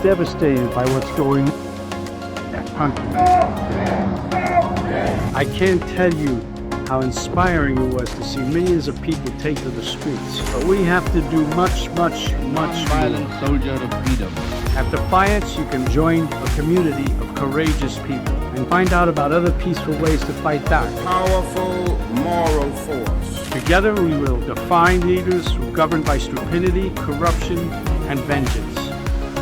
devastated by what's going on in that country. I can't tell you how inspiring it was to see millions of people take to the streets. But we have to do much more. Violent soldier of freedom. At Defiance, you can join a community of courageous people and find out about other peaceful ways to fight back. Powerful moral force. Together, we will defy leaders who are governed by stupidity, corruption, and vengeance.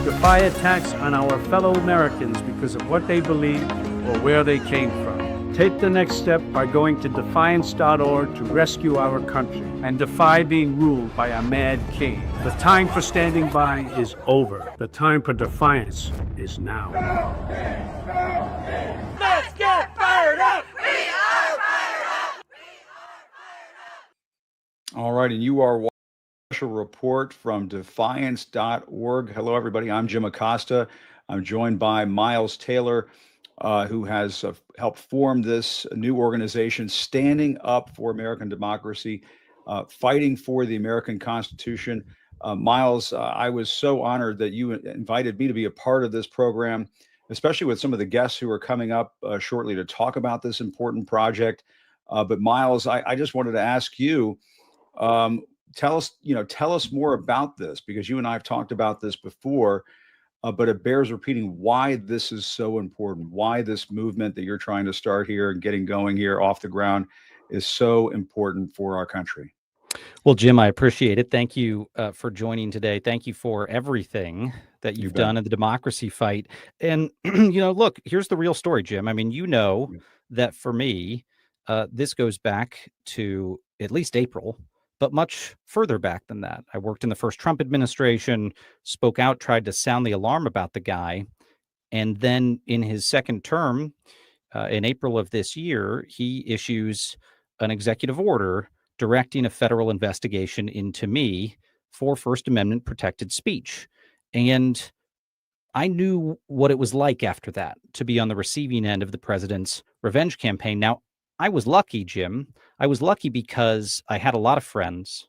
Defy attacks on our fellow Americans because of what they believe or where they came from. Take the next step by going to defiance.org to rescue our country and defy being ruled by a mad king. The time for standing by is over. The time for defiance is now. Let's get fired up! We are fired up! All right, and you are watching a special report from defiance.org. Hello, everybody. I'm Jim Acosta. I'm joined by Miles Taylor, who has helped form this new organization, standing up for American democracy, fighting for the American Constitution. Miles, I was so honored that you invited me to be a part of this program, especially with some of the guests who are coming up shortly to talk about this important project. But Miles, I just wanted to ask you, tell us more about this, because you and I have talked about this before. But it bears repeating why this is so important, why this movement that you're trying to start here and getting going here off the ground is so important for our country. Well, Jim, I appreciate it. Thank you for joining today. Thank you for everything that you've done in the democracy fight. And, look, here's the real story, Jim. I mean, that for me, this goes back to at least April, but much further back than that. I worked in the first Trump administration, spoke out, tried to sound the alarm about the guy. And then in his second term, in April of this year, he issues an executive order directing a federal investigation into me for First Amendment protected speech. And I knew what it was like after that to be on the receiving end of the president's revenge campaign. Now, I was lucky, Jim. I was lucky because I had a lot of friends.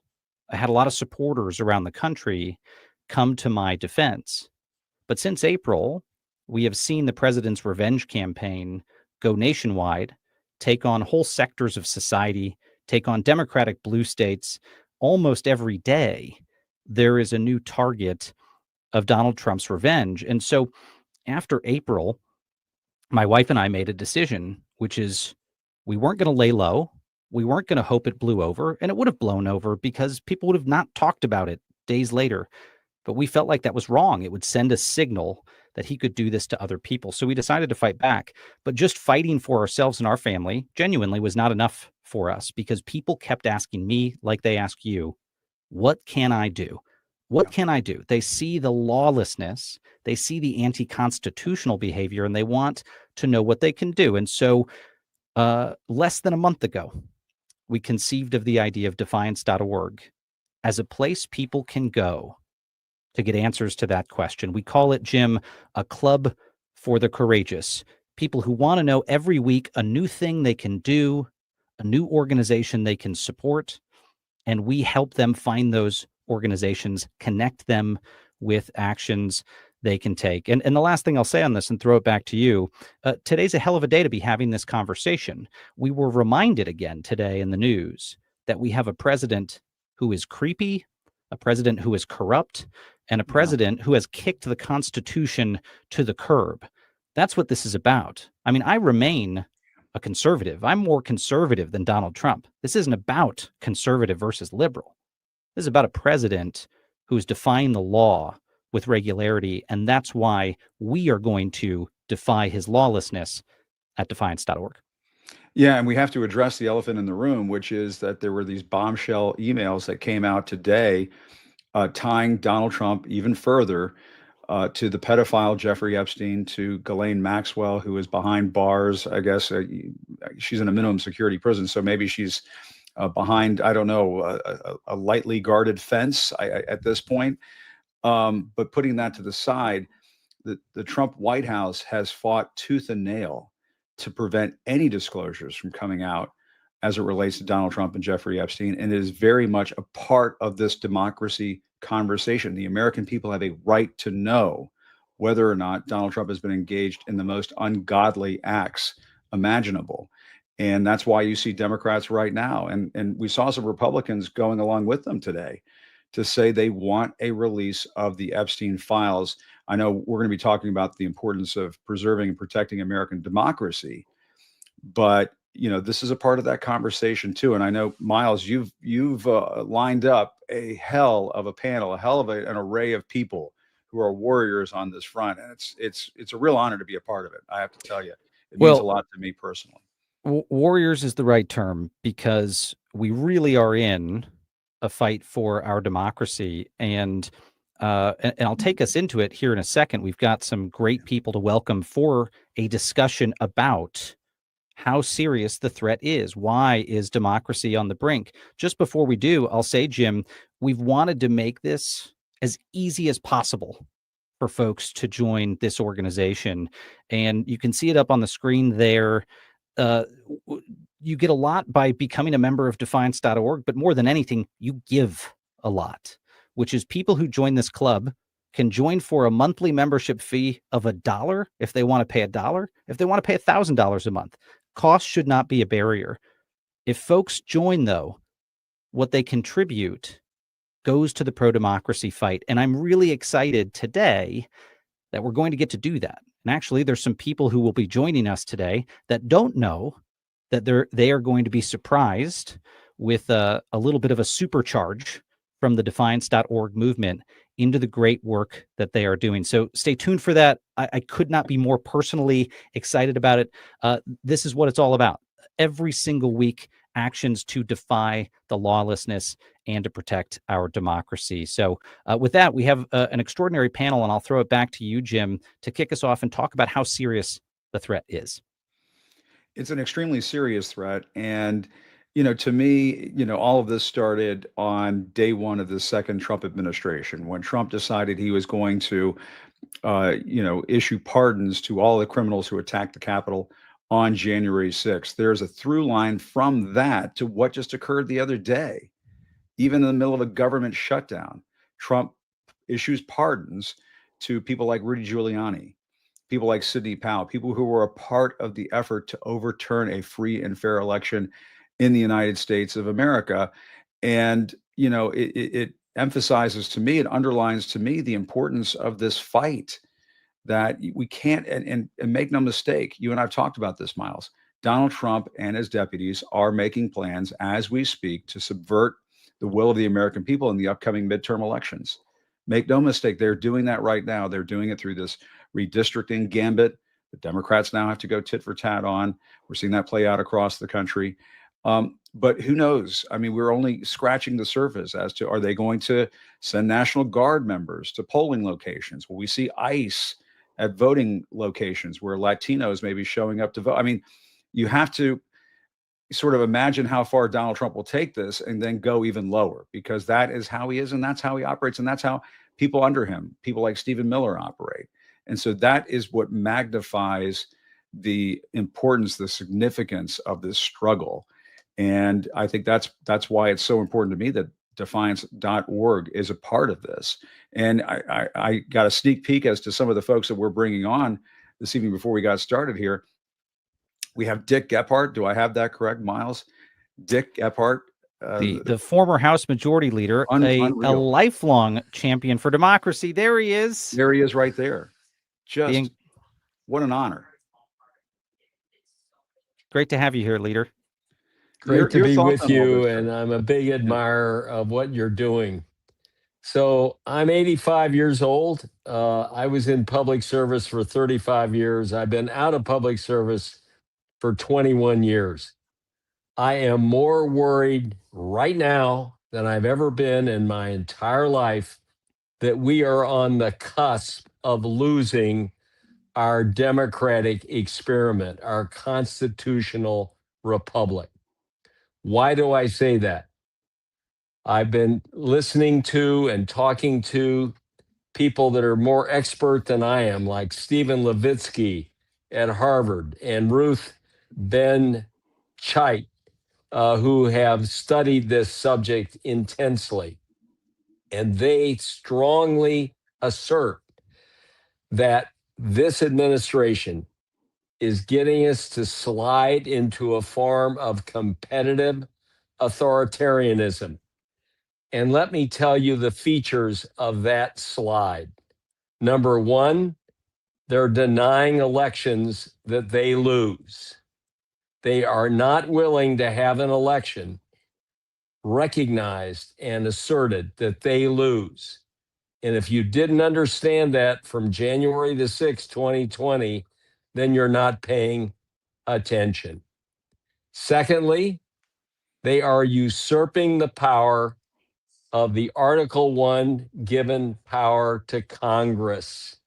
I had a lot of supporters around the country come to my defense. But since April, we have seen the president's revenge campaign go nationwide, take on whole sectors of society, take on Democratic blue states. Almost every day, there is a new target of Donald Trump's revenge. And so after April, my wife and I made a decision, which is we weren't going to lay low. We weren't going to hope it blew over, and it would have blown over because people would have not talked about it days later. But we felt like that was wrong. It would send a signal that he could do this to other people. So we decided to fight back. But just fighting for ourselves and our family genuinely was not enough for us, because people kept asking me, like they ask you, what can I do? What can I do? They see the lawlessness, they see the anti-constitutional behavior, and they want to know what they can do. And so less than a month ago, we conceived of the idea of defiance.org as a place people can go to get answers to that question. We call it, Jim, a club for the courageous. People who want to know every week a new thing they can do, a new organization they can support, and we help them find those organizations, connect them with actions they can take. And the last thing I'll say on this, and throw it back to you, today's a hell of a day to be having this conversation. We were reminded again today in the news that we have a president who is creepy, a president who is corrupt, and a president who has kicked the Constitution to the curb. That's what this is about. I mean, I remain a conservative. I'm more conservative than Donald Trump. This isn't about conservative versus liberal. This is about a president who's defying the law with regularity, and that's why we are going to defy his lawlessness at defiance.org. Yeah, and we have to address the elephant in the room, which is that there were these bombshell emails that came out today tying Donald Trump even further to the pedophile Jeffrey Epstein, to Ghislaine Maxwell, who is behind bars. I guess she's in a minimum security prison, so maybe she's behind, I don't know, a lightly guarded fence at this point. But putting that to the side, the Trump White House has fought tooth and nail to prevent any disclosures from coming out as it relates to Donald Trump and Jeffrey Epstein. And it is very much a part of this democracy conversation. The American people have a right to know whether or not Donald Trump has been engaged in the most ungodly acts imaginable. And that's why you see Democrats right now. And we saw some Republicans going along with them today to say they want a release of the Epstein files. I know we're going to be talking about the importance of preserving and protecting American democracy, but this is a part of that conversation too. And I know, Miles, you've lined up a hell of a panel, a hell of an array of people who are warriors on this front, and it's a real honor to be a part of it. I have to tell you, it means a lot to me personally. Warriors is the right term, because we really are in a fight for our democracy, and I'll take us into it here in a second. We've got some great people to welcome for a discussion about how serious the threat is. Why is democracy on the brink? Just before we do, I'll say, Jim, we've wanted to make this as easy as possible for folks to join this organization, and you can see it up on the screen there. You get a lot by becoming a member of Defiance.org, but more than anything, you give a lot, which is people who join this club can join for a monthly membership fee of $1 if they want to pay $1, if they want to pay $1,000 a month. Cost should not be a barrier. If folks join, though, what they contribute goes to the pro-democracy fight. And I'm really excited today that we're going to get to do that. And actually, there's some people who will be joining us today that don't know that they are going to be surprised with a little bit of a supercharge from the Defiance.org movement into the great work that they are doing. So stay tuned for that. I could not be more personally excited about it. This is what it's all about. Every single week, actions to defy the lawlessness and to protect our democracy. So with that, we have an extraordinary panel, and I'll throw it back to you, Jim, to kick us off and talk about how serious the threat is. It's an extremely serious threat. And, to me, all of this started on day one of the second Trump administration, when Trump decided he was going to, issue pardons to all the criminals who attacked the Capitol on January 6th. There's a through line from that to what just occurred the other day. Even in the middle of a government shutdown, Trump issues pardons to people like Rudy Giuliani, people like Sidney Powell, people who were a part of the effort to overturn a free and fair election in the United States of America. And, it emphasizes to me, it underlines to me the importance of this fight, that we can't, and make no mistake, you and I've talked about this, Miles. Donald Trump and his deputies are making plans as we speak to subvert the will of the American people in the upcoming midterm elections. Make no mistake, they're doing that right now. They're doing it through this redistricting gambit. The Democrats now have to go tit for tat on. We're seeing that play out across the country. But who knows? I mean, we're only scratching the surface as to, are they going to send National Guard members to polling locations? Will we see ICE at voting locations where Latinos may be showing up to vote? I mean, you have to sort of imagine how far Donald Trump will take this and then go even lower, because that is how he is, and that's how he operates, and that's how people under him, people like Stephen Miller, operate. And so that is what magnifies the importance, the significance of this struggle. And I think that's why it's so important to me that Defiance.org is a part of this. And I got a sneak peek as to some of the folks that we're bringing on this evening before we got started here. We have Dick Gephardt. Do I have that correct, Miles? Dick Gephardt. The former House Majority Leader, a lifelong champion for democracy. There he is. There he is right there. Just what an honor. Great to have you here, Leader. Great to be with you, and I'm a big admirer of what you're doing. So I'm 85 years old. I was in public service for 35 years. I've been out of public service for 21 years. I am more worried right now than I've ever been in my entire life that we are on the cusp of losing our democratic experiment, our constitutional republic. Why do I say that? I've been listening to and talking to people that are more expert than I am, like Stephen Levitsky at Harvard and Ruth Ben-Chait, who have studied this subject intensely. And they strongly assert that this administration is getting us to slide into a form of competitive authoritarianism. And let me tell you the features of that slide. Number one, they're denying elections that they lose. They are not willing to have an election recognized and asserted that they lose. And if you didn't understand that from January the 6th, 2020, then you're not paying attention. Secondly, they are usurping the power of the Article 1 given power to Congress.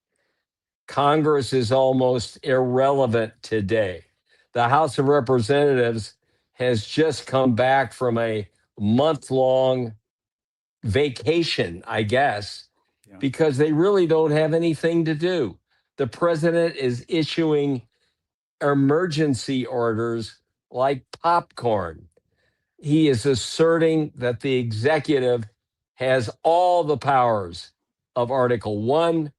Congress is almost irrelevant today. The House of Representatives has just come back from a month-long vacation, I guess, because they really don't have anything to do. The president is issuing emergency orders like popcorn. He is asserting that the executive has all the powers of Article 1,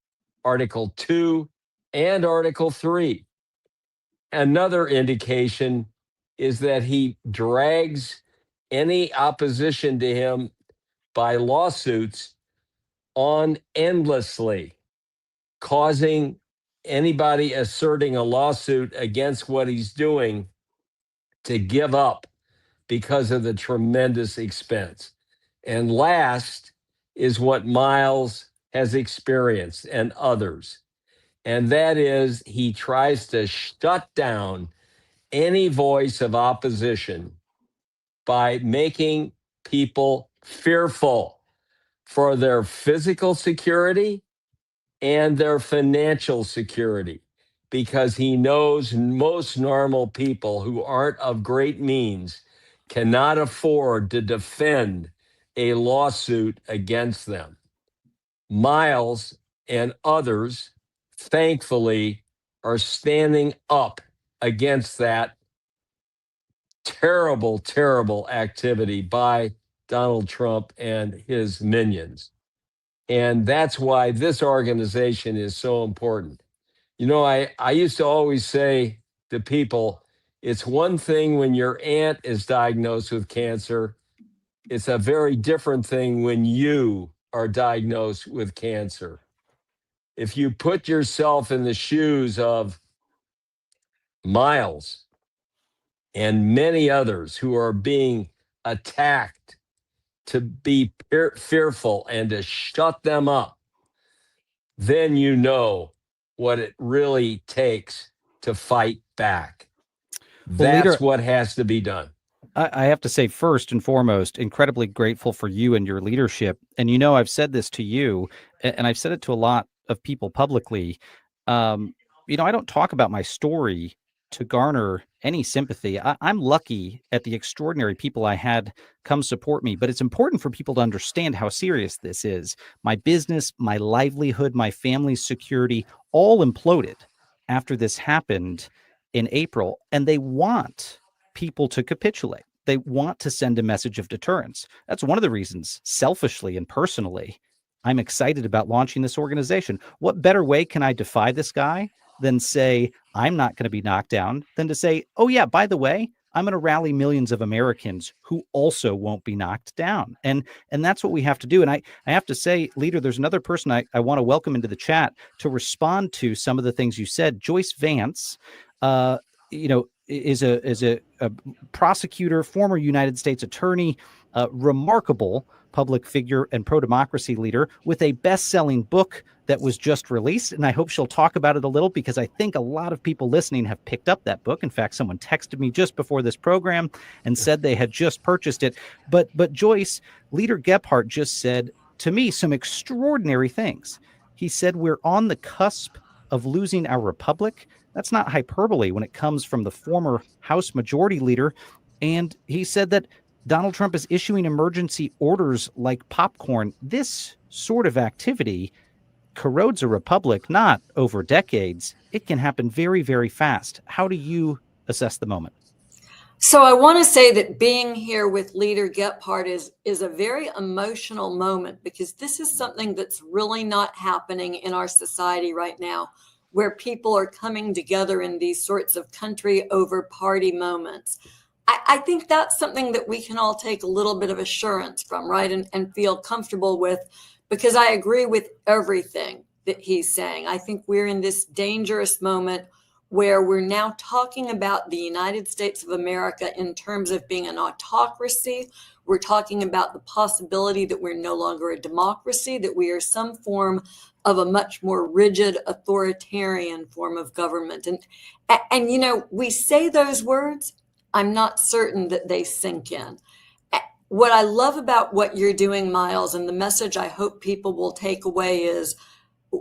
Article 2, and Article 3. Another indication is that he drags any opposition to him by lawsuits on endlessly, causing anybody asserting a lawsuit against what he's doing to give up because of the tremendous expense. And last is what Miles has experienced and others. And that is he tries to shut down any voice of opposition by making people fearful for their physical security and their financial security, because he knows most normal people who aren't of great means cannot afford to defend a lawsuit against them. Miles and others, thankfully, are standing up against that terrible, terrible activity by Donald Trump and his minions. And that's why this organization is so important. You know, I used to always say to people, it's one thing when your aunt is diagnosed with cancer. It's a very different thing when you are diagnosed with cancer. If you put yourself in the shoes of Miles and many others who are being attacked to be fearful and to shut them up, then you know what it really takes to fight back. Well, That's Leader, what has to be done. I have to say, first and foremost, incredibly grateful for you and your leadership. And, you know, I've said this to you, and I've said it to a lot of people publicly. You know, I don't talk about my story to garner any sympathy. I'm lucky at the extraordinary people I had come support me, but it's important for people to understand how serious this is. My business, my livelihood, my family's security all imploded after this happened in April, and they want people to capitulate. They want to send a message of deterrence. That's one of the reasons, selfishly and personally, I'm excited about launching this organization. What better way can I defy this guy than say, I'm not going to be knocked down, than to say, oh yeah, by the way, I'm going to rally millions of Americans who also won't be knocked down. And that's what we have to do. And I have to say, Leader, there's another person I want to welcome into the chat to respond to some of the things you said. Joyce Vance, you know, is a prosecutor, former United States attorney, remarkable public figure and pro-democracy leader with a best-selling book that was just released. And I hope she'll talk about it a little, because I think a lot of people listening have picked up that book. In fact, someone texted me just before this program and said they had just purchased it. But Joyce, Leader Gephardt just said to me some extraordinary things. He said, we're on the cusp of losing our republic. That's not hyperbole when it comes from the former House Majority Leader. And he said that Donald Trump is issuing emergency orders like popcorn. This sort of activity corrodes a republic, not over decades. It can happen very, very fast. How do you assess the moment? So I want to say that being here with Leader Gephardt is a very emotional moment, because this is something that's really not happening in our society right now, where people are coming together in these sorts of country over party moments. I think that's something that we can all take a little bit of assurance from, right? And feel comfortable with, because I agree with everything that he's saying. I think we're in this dangerous moment where we're now talking about the United States of America in terms of being an autocracy. We're talking about the possibility that we're no longer a democracy, that we are some form of a much more rigid authoritarian form of government. And you know, we say those words, I'm not certain that they sink in. What I love about what you're doing, Miles, and the message I hope people will take away is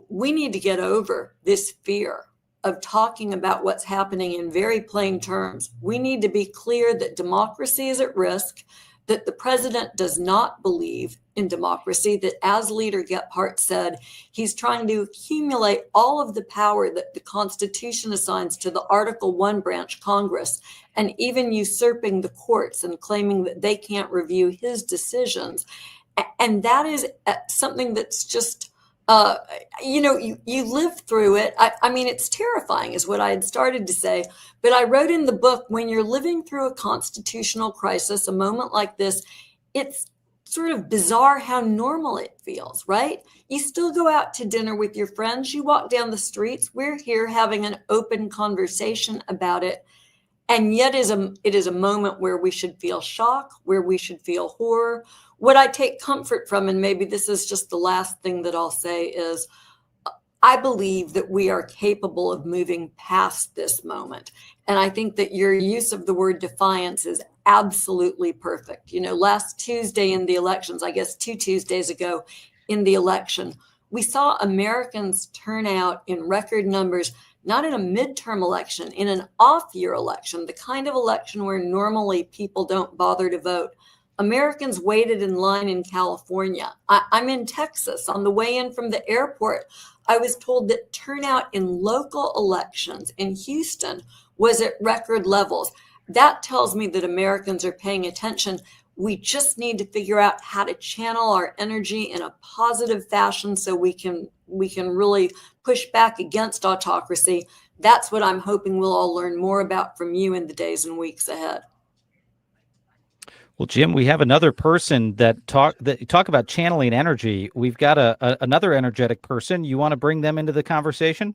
we need to get over this fear of talking about what's happening in very plain terms. We need to be clear that democracy is at risk, that the president does not believe in democracy, that, as Leader Gephardt said, he's trying to accumulate all of the power that the Constitution assigns to the Article 1 branch Congress, and even usurping the courts and claiming that they can't review his decisions. And that is something that's just, you live through it. I mean, it's terrifying is what I had started to say, but I wrote in the book, when you're living through a constitutional crisis, a moment like this, it's sort of bizarre how normal it feels, right? You still go out to dinner with your friends, you walk down the streets, we're here having an open conversation about it. And yet it is a moment where we should feel shock, where we should feel horror. What I take comfort from, and maybe this is just the last thing that I'll say, is I believe that we are capable of moving past this moment. And I think that your use of the word defiance is absolutely perfect. You know, last Tuesday in the elections, I guess 2 Tuesdays ago in the election, we saw Americans turn out in record numbers, not in a midterm election, in an off-year election, the kind of election where normally people don't bother to vote. Americans waited in line in California. I'm in Texas. On the way in from the airport, I was told that turnout in local elections in Houston was at record levels. That tells me that Americans are paying attention. We just need to figure out how to channel our energy in a positive fashion so we can really push back against autocracy. That's what I'm hoping we'll all learn more about from you in the days and weeks ahead. Well, Jim, we have another person that talk about channeling energy. We've got another energetic person. You want to bring them into the conversation?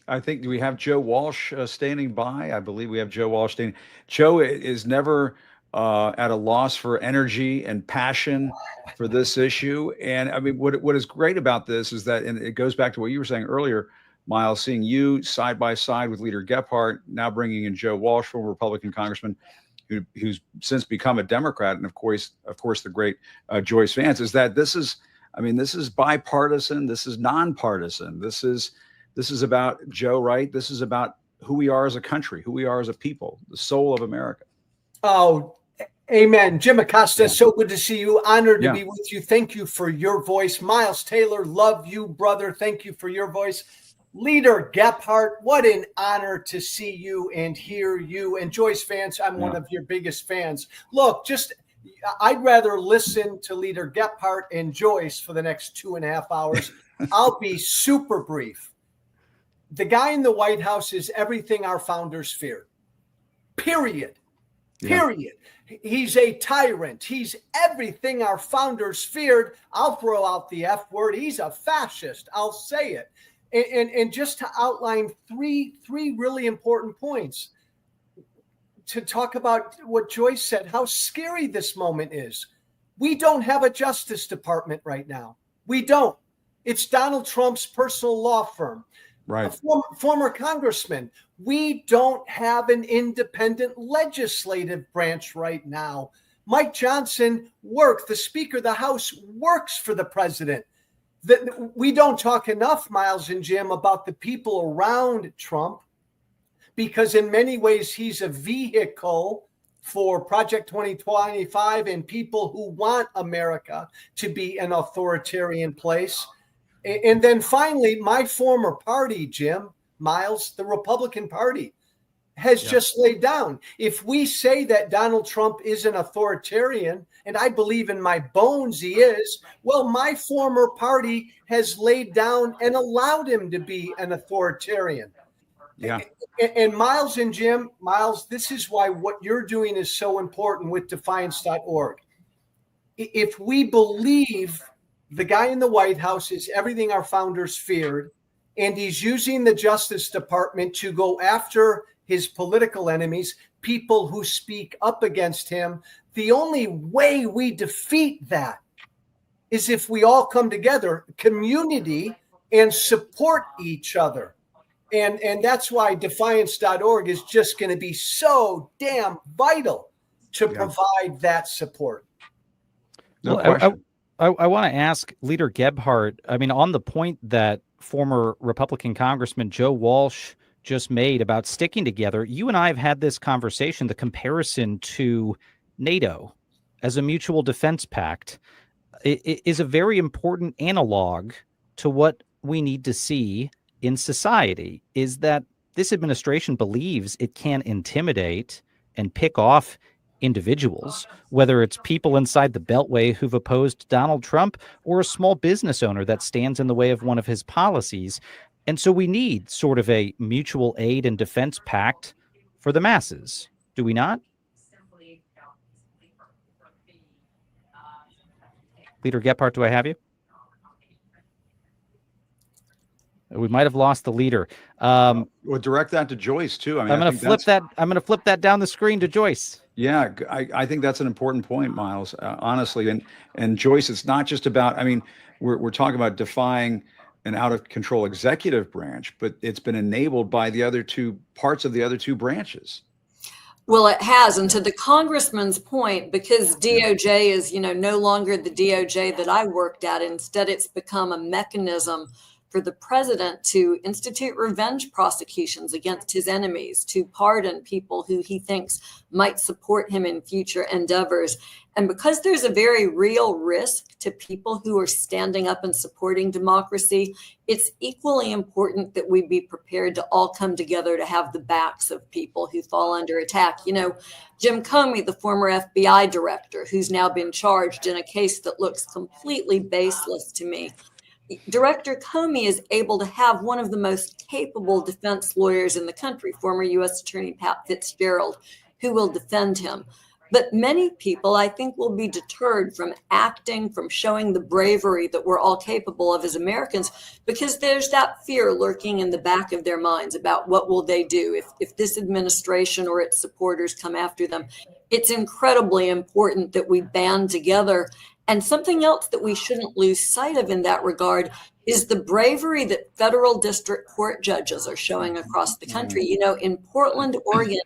I think, do we have Joe Walsh standing by? I believe we have Joe Walsh standing. Joe is never at a loss for energy and passion for this issue. And I mean, what is great about this is that, and it goes back to what you were saying earlier, Miles, seeing you side by side with Leader Gephardt, now bringing in Joe Walsh, former Republican congressman, who's since become a Democrat, and of course the great Joyce Vance, is that this is bipartisan, this is nonpartisan, this is about Joe, right? This is about who we are as a country, who we are as a people, the soul of America. Oh, amen. Jim Acosta, so good to see you. Honored to be with you. Thank you for your voice. Miles Taylor, love you, brother. Thank you for your voice. Leader Gephardt, what an honor to see you and hear you. And Joyce Vance, I'm one of your biggest fans. Look, I'd rather listen to Leader Gephardt and Joyce for the next 2.5 hours. I'll be super brief. The guy in the White House is everything our founders feared. Period. Period. He's a tyrant. He's everything our founders feared. I'll throw out the F word. He's a fascist. I'll say it. And just to outline three really important points to talk about what Joyce said, how scary this moment is. We don't have a Justice Department right now. We don't. It's Donald Trump's personal law firm. Right. A former congressman. We don't have an independent legislative branch right now. Mike Johnson the Speaker of the House works for the president. We don't talk enough, Miles and Jim, about the people around Trump, because in many ways he's a vehicle for Project 2025 and people who want America to be an authoritarian place. And then finally, my former party, Jim, Miles, the Republican Party. has just laid down. If we say that Donald Trump is an authoritarian, and I believe in my bones he is, well, my former party has laid down and allowed him to be an authoritarian. Yeah. And Miles and Jim, Miles, this is why what you're doing is so important with Defiance.org. If we believe the guy in the White House is everything our founders feared, and he's using the Justice Department to go after his political enemies, people who speak up against him, the only way we defeat that is if we all come together, community, and support each other. And that's why Defiance.org is just going to be so damn vital to provide that support. No question. I want to ask Leader Gephardt, I mean, on the point that former Republican Congressman Joe Walsh just made about sticking together, you and I have had this conversation, the comparison to NATO as a mutual defense pact is a very important analog to what we need to see in society, is that this administration believes it can intimidate and pick off individuals, whether it's people inside the Beltway who've opposed Donald Trump or a small business owner that stands in the way of one of his policies. And so we need sort of a mutual aid and defense pact for the masses. Do we not? Leader Gephardt, do I have you? We might have lost the leader. Well, direct that to Joyce too. I mean, I'm going to flip that. I'm going to flip that down the screen to Joyce. Yeah, I think that's an important point, Miles. Honestly, and Joyce, it's not just about. I mean, we're talking about defying an out of control executive branch, but it's been enabled by the other two parts of the other two branches. Well, it has. And to the congressman's point, because DOJ is, no longer the DOJ that I worked at. Instead, it's become a mechanism for the president to institute revenge prosecutions against his enemies, to pardon people who he thinks might support him in future endeavors. And because there's a very real risk to people who are standing up and supporting democracy, it's equally important that we be prepared to all come together to have the backs of people who fall under attack. Jim Comey, the former FBI director, who's now been charged in a case that looks completely baseless to me. Director Comey is able to have one of the most capable defense lawyers in the country, former U.S. Attorney Pat Fitzgerald, who will defend him. But many people, I think, will be deterred from acting, from showing the bravery that we're all capable of as Americans, because there's that fear lurking in the back of their minds about what will they do if this administration or its supporters come after them. It's incredibly important that we band together. And something else that we shouldn't lose sight of in that regard is the bravery that federal district court judges are showing across the country. In Portland, Oregon,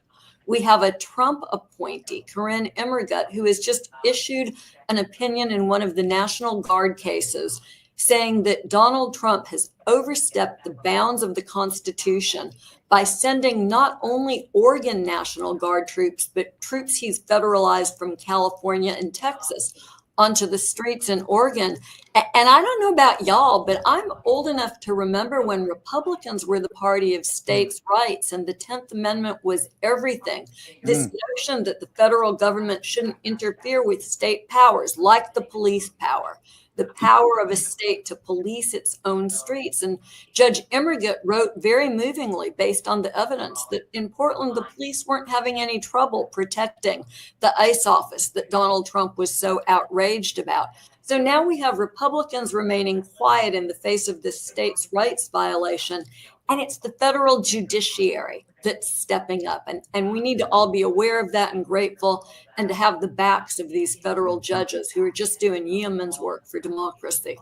we have a Trump appointee, Corinne Emmergut, who has just issued an opinion in one of the National Guard cases saying that Donald Trump has overstepped the bounds of the Constitution by sending not only Oregon National Guard troops, but troops he's federalized from California and Texas onto the streets in Oregon. And I don't know about y'all, but I'm old enough to remember when Republicans were the party of states' rights and the 10th Amendment was everything. This notion that the federal government shouldn't interfere with state powers, like the police power, the power of a state to police its own streets. And Judge Emmergut wrote very movingly, based on the evidence, that in Portland, the police weren't having any trouble protecting the ICE office that Donald Trump was so outraged about. So now we have Republicans remaining quiet in the face of this states' rights violation. And it's the federal judiciary that's stepping up. And we need to all be aware of that and grateful, and to have the backs of these federal judges who are just doing yeoman's work for democracy.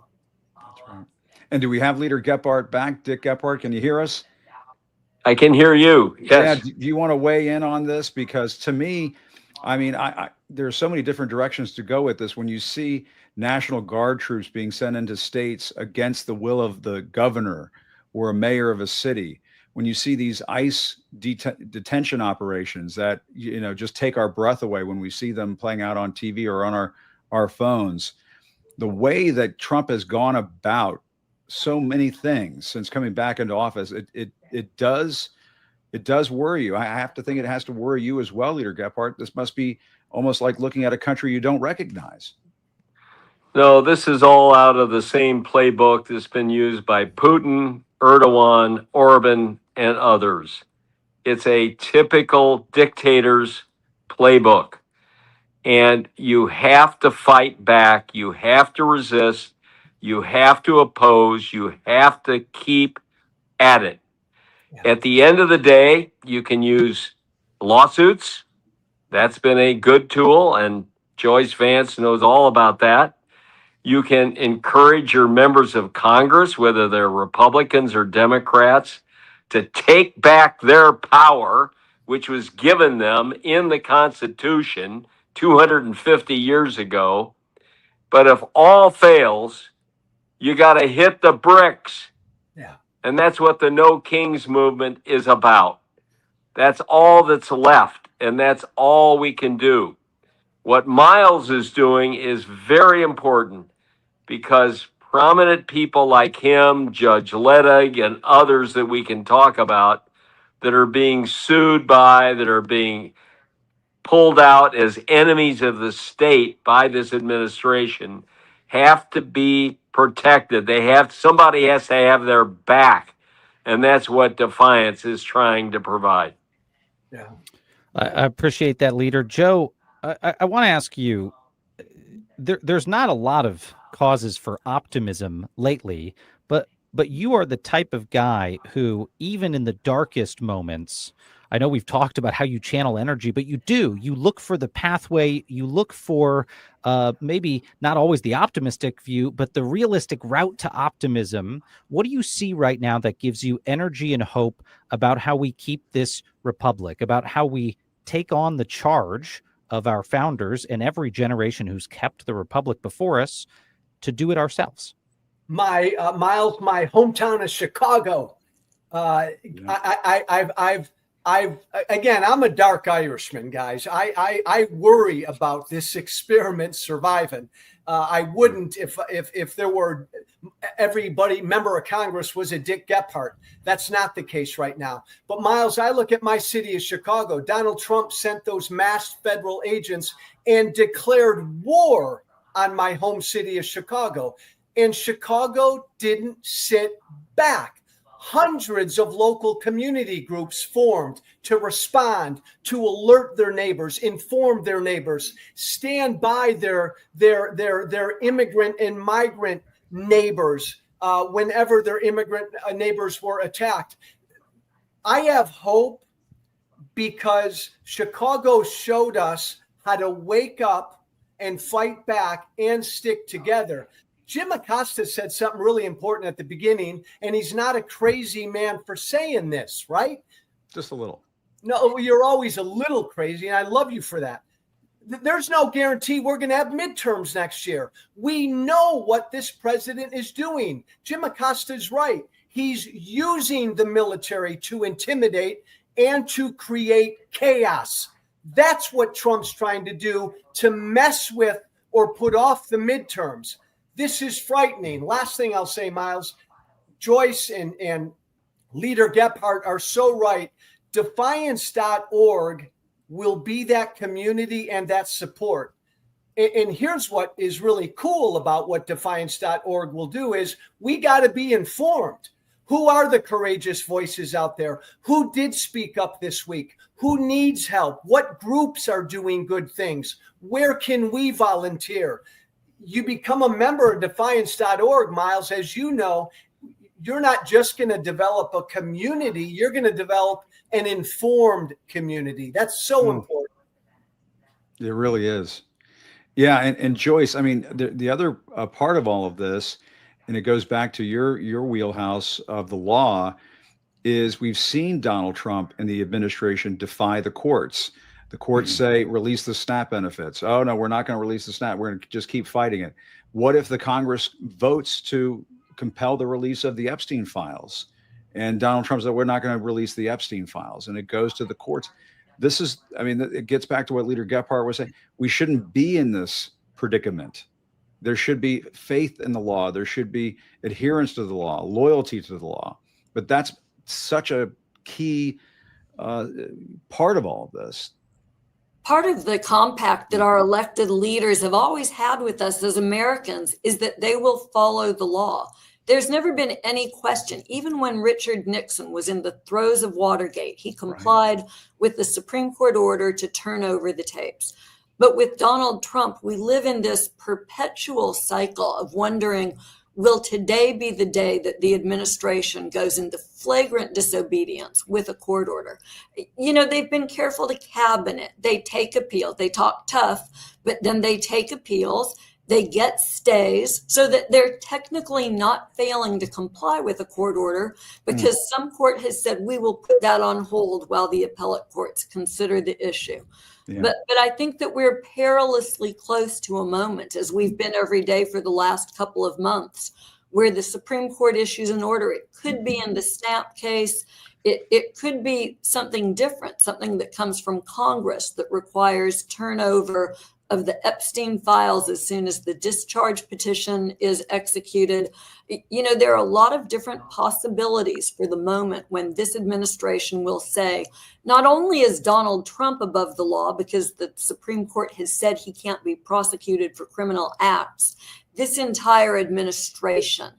That's right. And do we have Leader Gephardt back? Dick Gephardt, can you hear us? I can hear you. Yes. Yeah, do you want to weigh in on this? Because to me, I mean, there's so many different directions to go with this. When you see National Guard troops being sent into states against the will of the governor or a mayor of a city, when you see these ICE detention operations that, just take our breath away when we see them playing out on TV or on our phones, the way that Trump has gone about so many things since coming back into office, it does It does worry you. I have to think it has to worry you as well, Leader Gephardt. This must be almost like looking at a country you don't recognize. No, this is all out of the same playbook that's been used by Putin, Erdogan, Orban, and others. It's a typical dictator's playbook. And you have to fight back. You have to resist. You have to oppose. You have to keep at it. Yeah. At the end of the day, you can use lawsuits. That's been a good tool, and Joyce Vance knows all about that. You can encourage your members of Congress, whether they're Republicans or Democrats, to take back their power, which was given them in the Constitution 250 years ago. But if all fails, you got to hit the bricks. Yeah. And that's what the No Kings movement is about. That's all that's left, and that's all we can do. What Miles is doing is very important, because prominent people like him, Judge Ledig, and others that we can talk about that are being sued by, that are being pulled out as enemies of the state by this administration, have to be protected. Somebody has to have their back. And that's what Defiance is trying to provide. Yeah. I appreciate that, Leader. Joe, I want to ask you, there's not a lot of causes for optimism lately, but you are the type of guy who, even in the darkest moments, I know we've talked about how you channel energy, but you look for the pathway, you look for maybe not always the optimistic view, but the realistic route to optimism. What do you see right now that gives you energy and hope about how we keep this republic, about how we take on the charge of our founders and every generation who's kept the republic before us to do it ourselves? Miles, my hometown is Chicago. Again, I'm a dark Irishman, guys. I worry about this experiment surviving. I wouldn't if there were everybody member of Congress was a Dick Gephardt. That's not the case right now. But Miles, I look at my city of Chicago. Donald Trump sent those masked federal agents and declared war on my home city of Chicago. And Chicago didn't sit back. Hundreds of local community groups formed to respond, to alert their neighbors, inform their neighbors, stand by their immigrant and migrant neighbors whenever their immigrant neighbors were attacked. I have hope because Chicago showed us how to wake up and fight back and stick together. Jim Acosta said something really important at the beginning, and he's not a crazy man for saying this, right? Just a little. No, you're always a little crazy, and I love you for that. There's no guarantee we're going to have midterms next year. We know what this president is doing. Jim Acosta is right. He's using the military to intimidate and to create chaos. That's what Trump's trying to do, to mess with or put off the midterms. This is frightening. Last thing I'll say, Miles, Joyce and Leader Gephardt are so right. Defiance.org will be that community and that support. And here's what is really cool about what Defiance.org will do is we got to be informed. Who are the courageous voices out there? Who did speak up this week? Who needs help? What groups are doing good things? Where can we volunteer? You become a member of Defiance.org, Miles, as you know, you're not just going to develop a community, you're going to develop an informed community. That's so important. It really is. Yeah. And Joyce, I mean, the other part of all of this, and it goes back to your wheelhouse of the law, is we've seen Donald Trump and the administration defy the courts. The courts say, release the SNAP benefits. Oh, no, we're not going to release the SNAP. We're going to just keep fighting it. What if the Congress votes to compel the release of the Epstein files? And Donald Trump said, we're not going to release the Epstein files. And it goes to the courts. This is, I mean, it gets back to what Leader Gephardt was saying. We shouldn't be in this predicament. There should be faith in the law. There should be adherence to the law, loyalty to the law. But that's such a key part of all of this? Part of the compact that our elected leaders have always had with us as Americans is that they will follow the law. There's never been any question. Even when Richard Nixon was in the throes of Watergate, he complied with the Supreme Court order to turn over the tapes. But with Donald Trump, we live in this perpetual cycle of wondering, will today be the day that the administration goes into flagrant disobedience with a court order? You know, they've been careful to cabinet. They take appeals. They talk tough, but then they take appeals. They get stays so that they're technically not failing to comply with a court order because some court has said we will put that on hold while the appellate courts consider the issue. Yeah. But I think that we're perilously close to a moment, as we've been every day for the last couple of months, where the Supreme Court issues an order. It could be in the SNAP case. It could be something different, something that comes from Congress that requires turnover of the Epstein files as soon as the discharge petition is executed. You know, there are a lot of different possibilities for the moment when this administration will say, not only is Donald Trump above the law because the Supreme Court has said he can't be prosecuted for criminal acts, this entire administration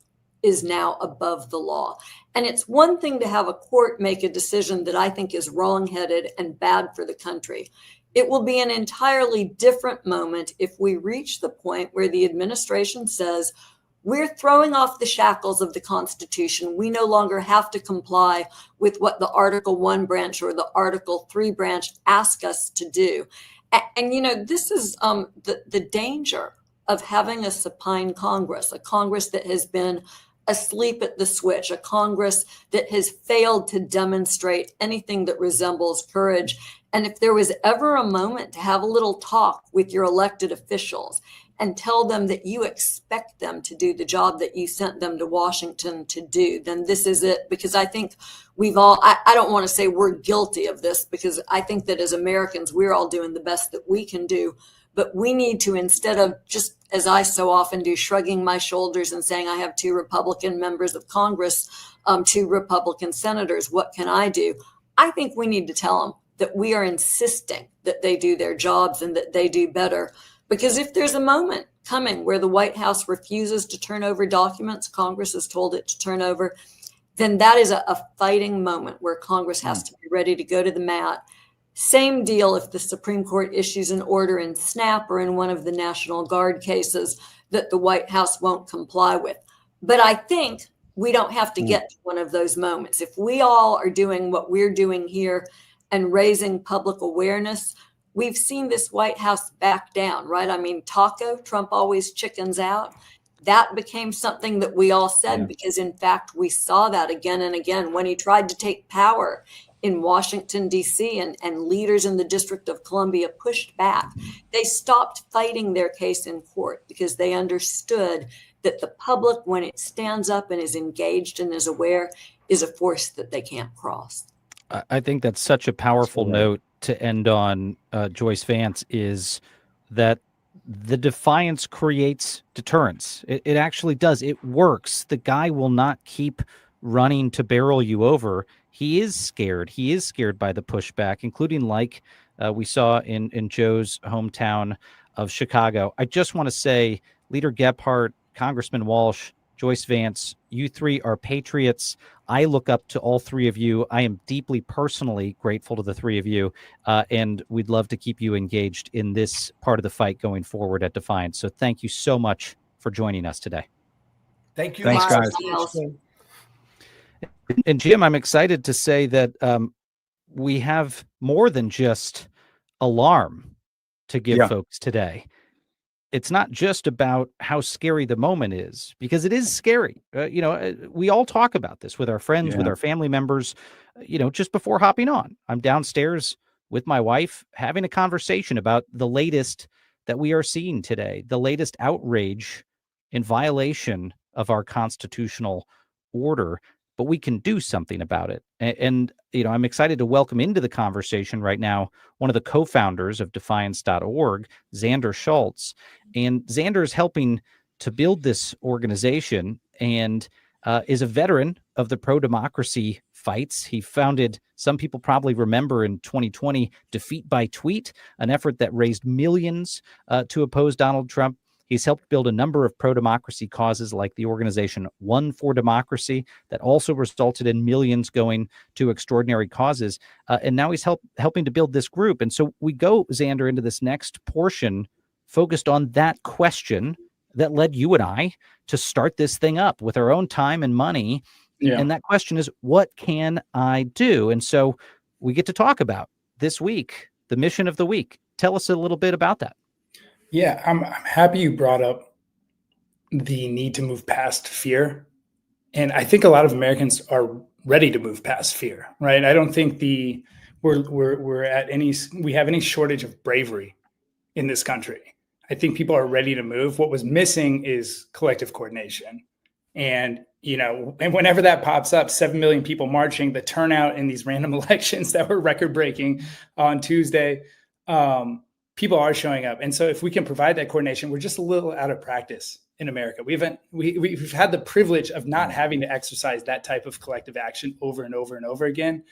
is now above the law. And it's one thing to have a court make a decision that I think is wrongheaded and bad for the country. It will be an entirely different moment if we reach the point where the administration says, we're throwing off the shackles of the Constitution. We no longer have to comply with what the Article 1 branch or the Article 3 branch ask us to do. And you know, this is the danger of having a supine Congress, a Congress that has been asleep at the switch, a Congress that has failed to demonstrate anything that resembles courage. And if there was ever a moment to have a little talk with your elected officials and tell them that you expect them to do the job that you sent them to Washington to do, then this is it. Because I think we've all, I don't want to say we're guilty of this, because I think that as Americans, we're all doing the best that we can do. But we need to, instead of just, as I so often do, shrugging my shoulders and saying, I have 2 Republican members of Congress, 2 Republican senators, what can I do? I think we need to tell them that we are insisting that they do their jobs and that they do better. Because if there's a moment coming where the White House refuses to turn over documents Congress has told it to turn over, then that is a fighting moment where Congress has to be ready to go to the mat. Same deal if the Supreme Court issues an order in SNAP or in one of the National Guard cases that the White House won't comply with. But I think we don't have to get to one of those moments. If we all are doing what we're doing here and raising public awareness, we've seen this White House back down, right? I mean, Trump always chickens out. That became something that we all said because, in fact, we saw that again and again when he tried to take power in Washington, D.C., and leaders in the District of Columbia pushed back. They stopped fighting their case in court because they understood that the public, when it stands up and is engaged and is aware, is a force that they can't cross. I think that's such a powerful note to end on, Joyce Vance, is that the defiance creates deterrence. It actually does. It works. The guy will not keep running to barrel you over. He is scared. He is scared by the pushback, including like we saw in Joe's hometown of Chicago. I just want to say, Leader Gephardt, Congressman Walsh, Joyce Vance, you 3 are patriots. I look up to all 3 of you. I am deeply personally grateful to the 3 of you, and we'd love to keep you engaged in this part of the fight going forward at Defiance. So thank you so much for joining us today. Thank you. Thanks, guys. And Jim, I'm excited to say that we have more than just alarm to give folks today. It's not just about how scary the moment is, because it is scary. We all talk about this with our friends, with our family members, just before hopping on. I'm downstairs with my wife having a conversation about the latest that we are seeing today, the latest outrage in violation of our constitutional order. But we can do something about it. And I'm excited to welcome into the conversation right now one of the co-founders of Defiance.org, Xander Schultz. And Xander is helping to build this organization and is a veteran of the pro-democracy fights. He founded, some people probably remember in 2020, Defeat by Tweet, an effort that raised millions to oppose Donald Trump. He's helped build a number of pro-democracy causes like the organization One for Democracy that also resulted in millions going to extraordinary causes. And now he's helping to build this group. And so we go, Xander, into this next portion focused on that question that led you and I to start this thing up with our own time and money. Yeah. And that question is, what can I do? And so we get to talk about this week, the mission of the week. Tell us a little bit about that. Yeah, I'm happy you brought up the need to move past fear. And I think a lot of Americans are ready to move past fear, right? I don't think we have any shortage of bravery in this country. I think people are ready to move. What was missing is collective coordination. And, and whenever that pops up, 7 million people marching, the turnout in these random elections that were record breaking on Tuesday, people are showing up. And so if we can provide that coordination, we're just a little out of practice in America. We've had the privilege of not having to exercise that type of collective action over and over and over again.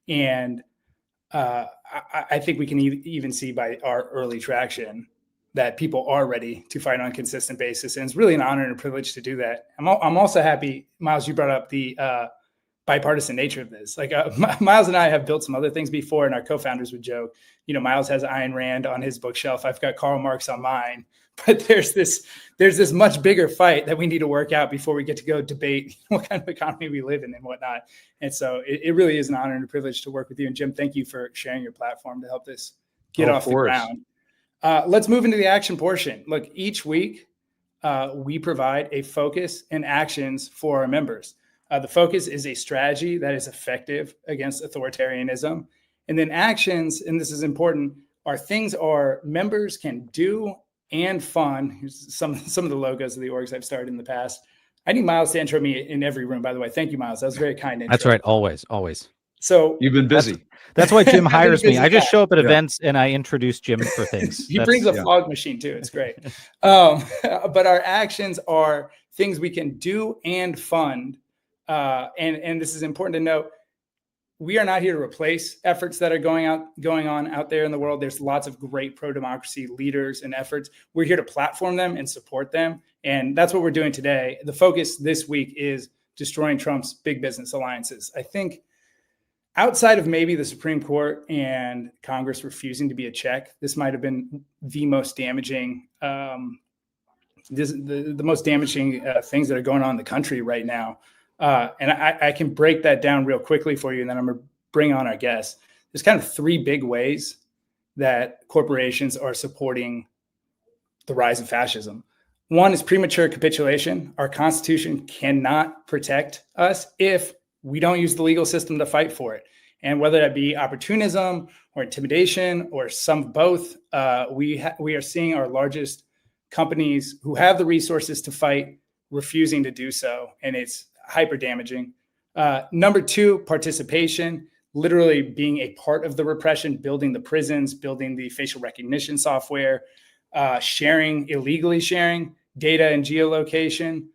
And I think we can even see by our early traction that people are ready to fight on a consistent basis. And it's really an honor and a privilege to do that. I'm also happy, Miles, you brought up the bipartisan nature of this. Like Miles and I have built some other things before, and our co-founders would joke, Miles has Ayn Rand on his bookshelf. I've got Karl Marx on mine, but there's this much bigger fight that we need to work out before we get to go debate what kind of economy we live in and whatnot. And so it really is an honor and a privilege to work with you. And Jim, thank you for sharing your platform to help this get off the ground. Let's move into the action portion. Look, each week we provide a focus and actions for our members. The focus is a strategy that is effective against authoritarianism. And then actions, and this is important, are things our members can do and fund. Here's some of the logos of the orgs I've started in the past. I need Miles to intro me in every room, by the way. Thank you, Miles. That was very kind. That's right. Always. So you've been busy. That's why Jim hires me. I just show up at events and I introduce Jim for things. He brings a fog machine too. It's great. But our actions are things we can do and fund. And this is important to note. We are not here to replace efforts that are going on out there in the world. There's lots of great pro-democracy leaders and efforts. We're here to platform them and support them. And that's what we're doing today. The focus this week is destroying Trump's big business alliances. I think outside of maybe the Supreme Court and Congress refusing to be a check, this might have been the most damaging, the most damaging things that are going on in the country right now. And I can break that down real quickly for you, and then I'm going to bring on our guests. There's kind of three big ways that corporations are supporting the rise of fascism. One is premature capitulation. Our Constitution cannot protect us if we don't use the legal system to fight for it. And whether that be opportunism or intimidation or some of both, we are seeing our largest companies who have the resources to fight refusing to do so. And it's hyper damaging. Number two, participation, literally being a part of the repression, building the prisons, building the facial recognition software, illegally sharing data and geolocation.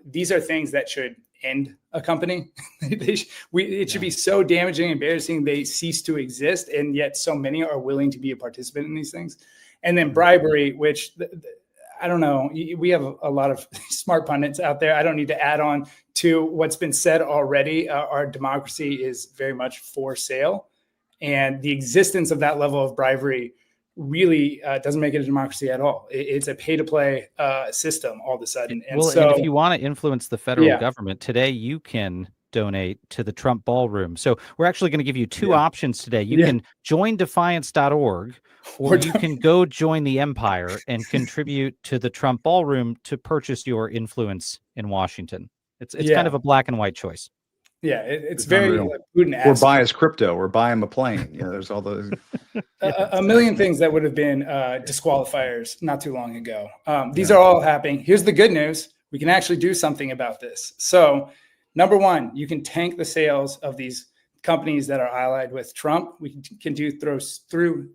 These are things that should end a company. It should be so damaging and embarrassing they cease to exist, and yet so many are willing to be a participant in these things. And then bribery, which I don't know, we have a lot of smart pundits out there. I don't need to add on to what's been said already. Our democracy is very much for sale, and the existence of that level of bribery really doesn't make it a democracy at all. It's a pay-to-play system all of a sudden. And and if you want to influence the federal government today, you can donate to the Trump Ballroom. So we're actually going to give you two options today. You can join defiance.org, or you can go join the Empire and contribute to the Trump Ballroom to purchase your influence in Washington. It's kind of a black and white choice. Yeah, it's very Putin-esque. Or buy his crypto, or buy him a plane. There's all those a million things that would have been disqualifiers not too long ago. These are all happening. Here's the good news: we can actually do something about this. So, number one, you can tank the sales of these companies that are allied with Trump. We can do through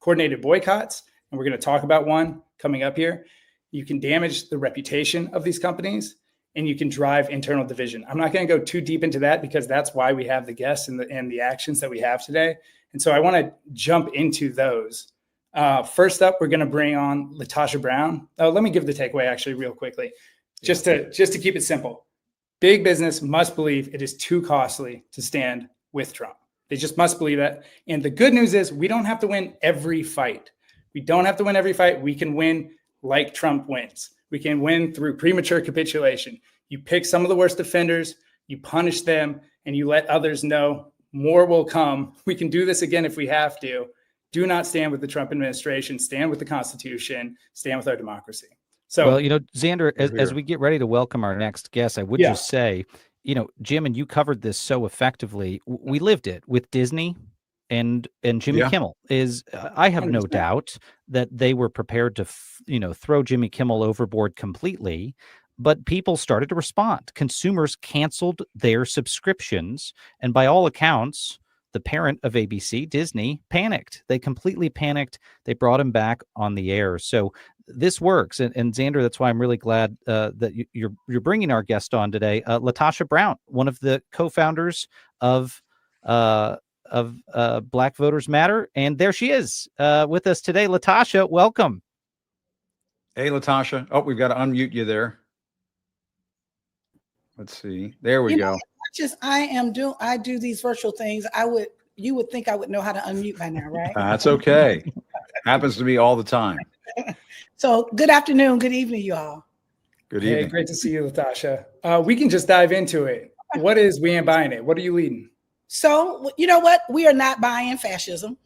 coordinated boycotts, and we're going to talk about one coming up here. You can damage the reputation of these companies, and you can drive internal division. I'm not going to go too deep into that because that's why we have the guests and the actions that we have today. And so I want to jump into those. First up, we're going to bring on LaTosha Brown. Let me give the takeaway actually real quickly, just to keep it simple. Big business must believe it is too costly to stand with Trump. They just must believe that. And the good news is we don't have to win every fight. We don't have to win every fight. We can win like Trump wins. We can win through premature capitulation. You pick some of the worst offenders, you punish them, and you let others know more will come. We can do this again if we have to. Do not stand with the Trump administration. Stand with the Constitution. Stand with our democracy. So, well, Xander, as we get ready to welcome our next guest, I would just say, Jim, and you covered this so effectively. We lived it with Disney and Jimmy Kimmel. I have no doubt that they were prepared to, throw Jimmy Kimmel overboard completely. But people started to respond. Consumers canceled their subscriptions. And by all accounts, the parent of ABC, Disney, panicked. They completely panicked. They brought him back on the air. So this works. And Xander, that's why I'm really glad that you're bringing our guest on today, LaTosha Brown, one of the co-founders of Black Voters Matter. And there she is with us today. LaTosha, welcome. Hey, LaTosha. Oh, we've got to unmute you there. Let's see. There we go. As much as I do these virtual things, you would think I would know how to unmute by now, right? That's okay. Happens to me all the time. So good afternoon, good evening, you all. Good evening. Hey, great to see you, LaTosha. We can just dive into it. What is We Ain't Buying It? What are you leading? So you know what? We are not buying fascism.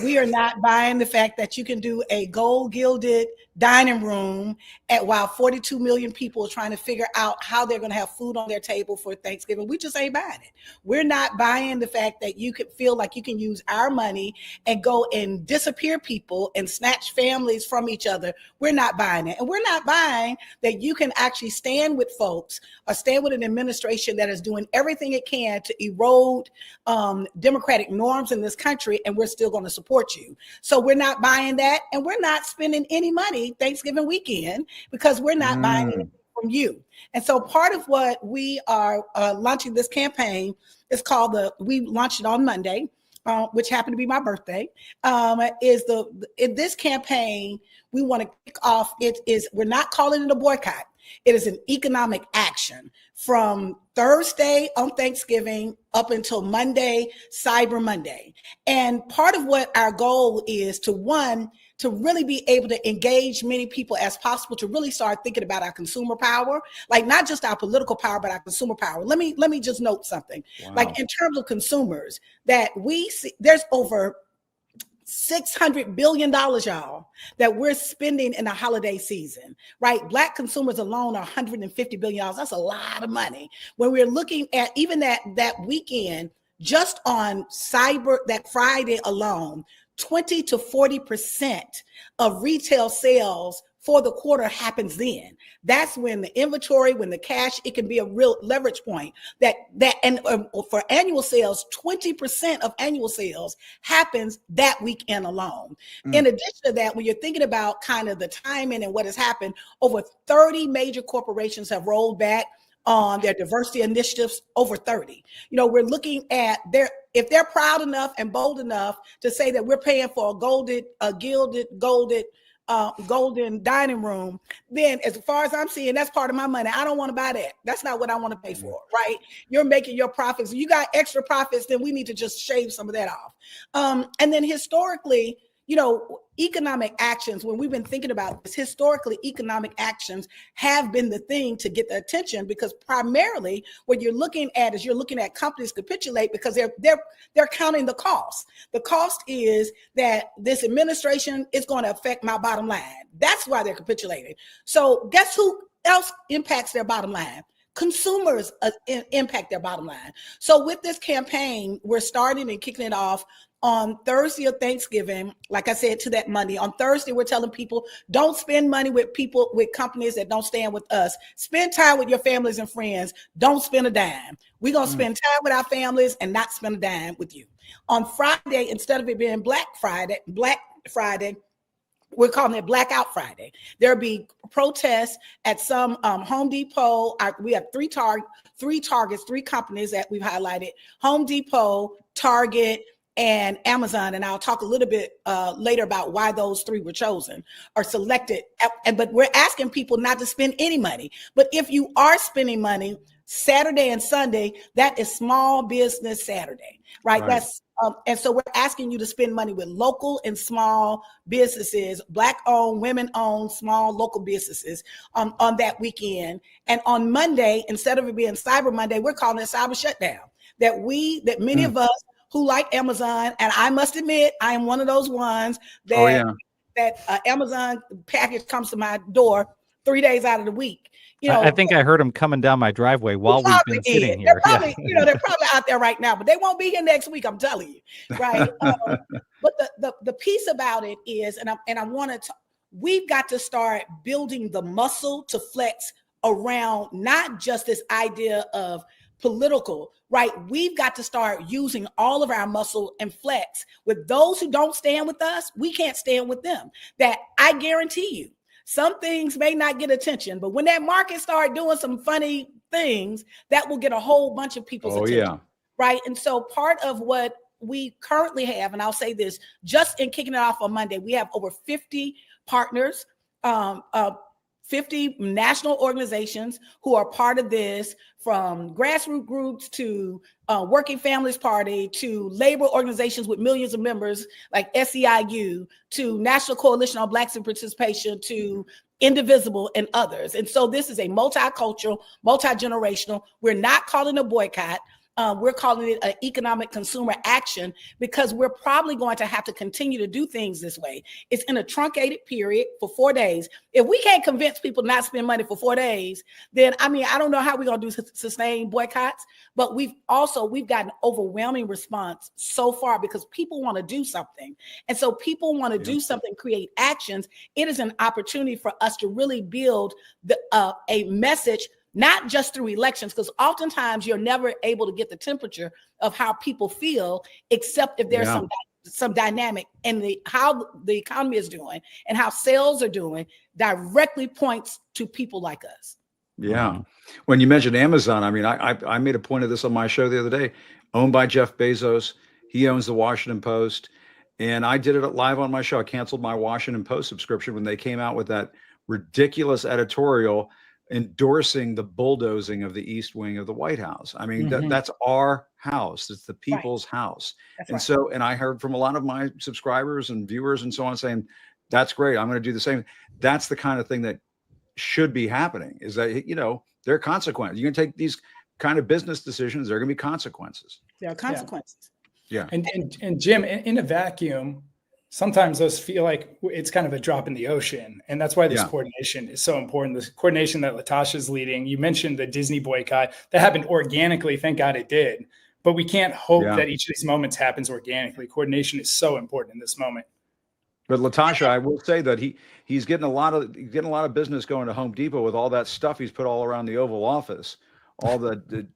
We are not buying the fact that you can do a gold gilded dining room while 42 million people are trying to figure out how they're going to have food on their table for Thanksgiving. We just ain't buying it. We're not buying the fact that you could feel like you can use our money and go and disappear people and snatch families from each other. We're not buying it. And we're not buying that you can actually stand with folks or stand with an administration that is doing everything it can to erode democratic norms in this country, and we're still going to support you. So we're not buying that, and we're not spending any money Thanksgiving weekend because we're not buying anything from you. And so part of what we are launching this campaign is called we launched it on Monday, which happened to be my birthday, in this campaign, we want to kick off, we're not calling it a boycott. It is an economic action from Thursday on Thanksgiving up until Monday, Cyber Monday. And part of what our goal is to really be able to engage many people as possible, to really start thinking about our consumer power, like not just our political power, but our consumer power. Let me just note something. Wow. Like in terms of consumers, that we see, there's over $600 billion, y'all, that we're spending in the holiday season, right? Black consumers alone are $150 billion. That's a lot of money. When we're looking at even that weekend, just on that Friday alone, 20 to 40% of retail sales for the quarter happens then. That's when the inventory, when the cash, it can be a real leverage point. And for annual sales, 20% of annual sales happens that weekend alone. In addition to that, when you're thinking about kind of the timing and what has happened, over 30 major corporations have rolled back on their diversity initiatives, over 30. We're looking at if they're proud enough and bold enough to say that we're paying for a gilded, golden dining room, then as far as I'm seeing, that's part of my money. I don't want to buy that. That's not what I want to pay for, right? You're making your profits. You got extra profits, then we need to just shave some of that off. And then historically, economic actions, when we've been thinking about this, historically, economic actions have been the thing to get the attention, because primarily what you're looking at is companies capitulate because they're counting the cost. The cost is that this administration is going to affect my bottom line. That's why they're capitulating. So guess who else impacts their bottom line? Consumers impact their bottom line. So with this campaign, we're starting and kicking it off on Thursday of Thanksgiving, like I said, to that Monday. On Thursday, we're telling people, don't spend money with companies that don't stand with us. Spend time with your families and friends. Don't spend a dime. We're going to spend time with our families and not spend a dime with you. On Friday, instead of it being Black Friday, We're calling it Blackout Friday. There'll be protests at some Home Depot. We have three targets, three companies that we've highlighted: Home Depot, Target, and Amazon. And I'll talk a little bit later about why those three were chosen or selected. But we're asking people not to spend any money. But if you are spending money, Saturday and Sunday, that is Small Business Saturday, right? That's and so we're asking you to spend money with local and small businesses, Black-owned, women-owned, small local businesses on that weekend. And on Monday, instead of it being Cyber Monday, we're calling it Cyber Shutdown. That many of us who like Amazon, and I must admit, I am one of those ones that Amazon package comes to my door 3 days out of the week. You know, I think I heard them coming down my driveway while we've been sitting here. They're probably, they're probably out there right now, but they won't be here next week. I'm telling you, right? But the piece about it is, and I wanted to, we've got to start building the muscle to flex around not just this idea of political, right? We've got to start using all of our muscle and flex with those who don't stand with us. We can't stand with them. That I guarantee you. Some things may not get attention, but when that market start doing some funny things, that will get a whole bunch of people's attention, right? And so part of what we currently have, and I'll say this, just in kicking it off on Monday, we have over 50 partners, 50 national organizations who are part of this, from grassroots groups to Working Families Party to labor organizations with millions of members like SEIU to National Coalition on Blacks in Participation to Indivisible and others. And so this is a multicultural, multi-generational. We're not calling a boycott. We're calling it an economic consumer action because we're probably going to have to continue to do things this way. It's in a truncated period for 4 days. If we can't convince people not to spend money for 4 days, then I don't know how we're going to do sustained boycotts. But we've gotten overwhelming response so far because people want to do something. And so people want to do something, create actions. It is an opportunity for us to really build a message, not just through elections, because oftentimes you're never able to get the temperature of how people feel, except if there's some dynamic, and how the economy is doing and how sales are doing directly points to people like us. Yeah. When you mentioned Amazon, I made a point of this on my show the other day, owned by Jeff Bezos. He owns the Washington Post. And I did it live on my show. I canceled my Washington Post subscription when they came out with that ridiculous editorial endorsing the bulldozing of the East Wing of the White House. That's our house. It's the people's house. So, and I heard from a lot of my subscribers and viewers and so on saying, that's great. I'm going to do the same. That's the kind of thing that should be happening, is that, there are consequences. You can take these kind of business decisions. There are going to be consequences. There are consequences. Yeah. And Jim, in a vacuum, sometimes those feel like it's kind of a drop in the ocean. And that's why this coordination is so important. This coordination that LaTosha is leading. You mentioned the Disney boycott. That happened organically. Thank God it did. But we can't hope that each of these moments happens organically. Coordination is so important in this moment. But LaTosha, I will say that he's getting a lot of business going to Home Depot with all that stuff he's put all around the Oval Office, all the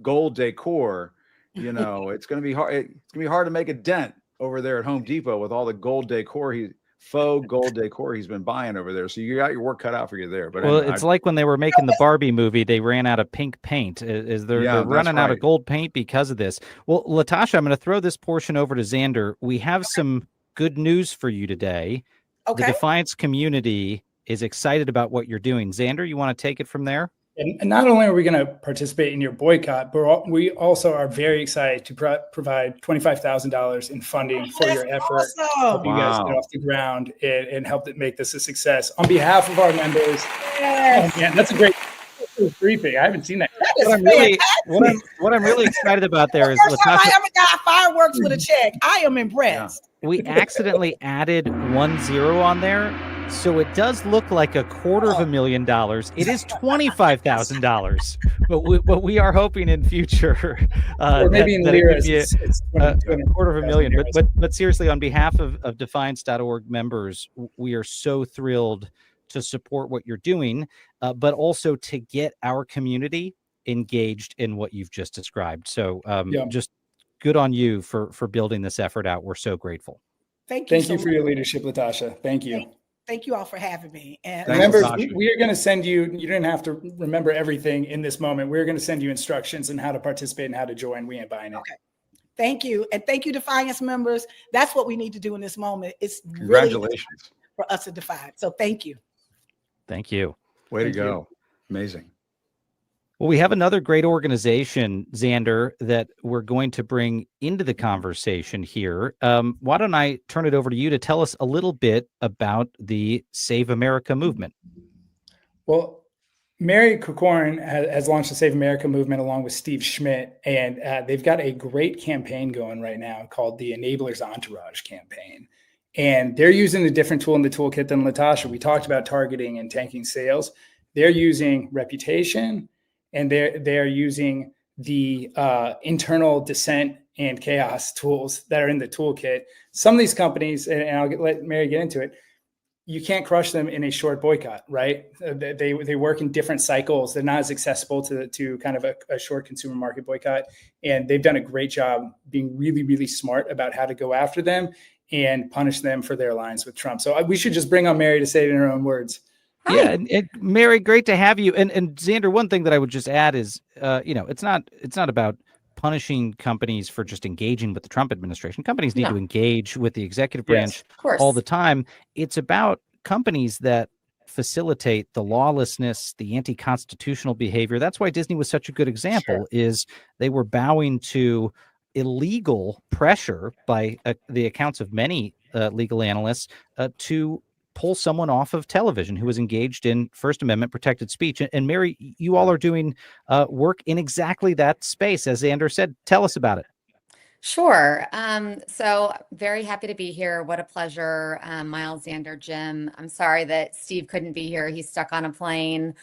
gold decor. It's going to be hard. It's going to be hard to make a dent over there at Home Depot with all the gold decor, faux gold decor he's been buying over there. So you got your work cut out for you there. But it's like when they were making the Barbie movie, they ran out of pink paint. They're running out of gold paint because of this. Well, LaTosha, I'm going to throw this portion over to Xander. We have some good news for you today. Okay. The Defiance community is excited about what you're doing. Xander, you want to take it from there? And not only are we going to participate in your boycott, but we also are very excited to provide $25,000 in funding for your effort, help you guys get off the ground and help make this a success on behalf of our members. Yes. Oh, man, that's a great briefing. I haven't seen that. What I'm really excited about there is LaTosha, I ever got fireworks with a check. I am impressed. Yeah. We accidentally added 10 on there. So it does look like $250,000. It is $25,000, but we are hoping in future, or maybe in lira, it's $250,000. But seriously, on behalf of Defiance.org members, we are so thrilled to support what you're doing, but also to get our community engaged in what you've just described. So just good on you for building this effort out. We're so grateful. Thank you for your leadership, LaTosha. Thank you. Thank you all for having me. And remember, we are going to send you, you didn't have to remember everything in this moment. We're going to send you instructions on how to participate and how to join. We ain't buying it. Okay. Thank you. And thank you, Defiance members. That's what we need to do in this moment. It's congratulations really for us to defy. So thank you. Thank you. Way to go. Amazing. Well, we have another great organization, Xander, that we're going to bring into the conversation here. Why don't I turn it over to you to tell us a little bit about the Save America movement? Well, Mary Kukorin has launched the Save America movement along with Steve Schmidt, and they've got a great campaign going right now called the Enablers Entourage campaign. And they're using a different tool in the toolkit than LaTosha. We talked about targeting and tanking sales. They're using reputation, and they're using the internal dissent and chaos tools that are in the toolkit. Some of these companies, and I'll let Mary get into it, you can't crush them in a short boycott, right? They work in different cycles. They're not as accessible to kind of a short consumer market boycott. And they've done a great job being really, really smart about how to go after them and punish them for their alliance with Trump. So we should just bring on Mary to say it in her own words. Yeah, and Mary, great to have you. And Xander, one thing that I would just add is, it's not about punishing companies for just engaging with the Trump administration. Companies need to engage with the executive branch all the time. It's about companies that facilitate the lawlessness, the anti-constitutional behavior. That's why Disney was such a good example, is they were bowing to illegal pressure by the accounts of many legal analysts to pull someone off of television who was engaged in First Amendment protected speech. And Mary, you all are doing work in exactly that space. As Xander said, tell us about it. Sure. So very happy to be here. What a pleasure. Miles, Xander, Jim. I'm sorry that Steve couldn't be here. He's stuck on a plane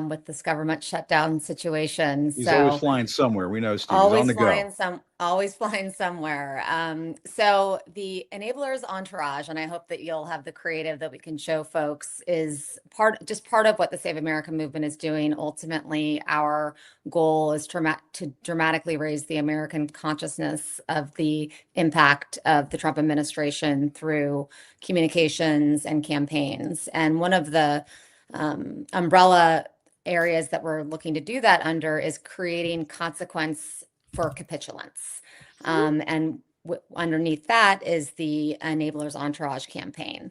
with this government shutdown situation. He's always flying somewhere. We know Steve is on the go. Always flying somewhere. So the Enablers Entourage, and I hope that you'll have the creative that we can show folks, is part of what the Save America movement is doing. Ultimately, our goal is to dramatically raise the American consciousness of the impact of the Trump administration through communications and campaigns. And one of the umbrella areas that we're looking to do that under is creating consequence for capitulants. And underneath that is the Enablers Entourage campaign.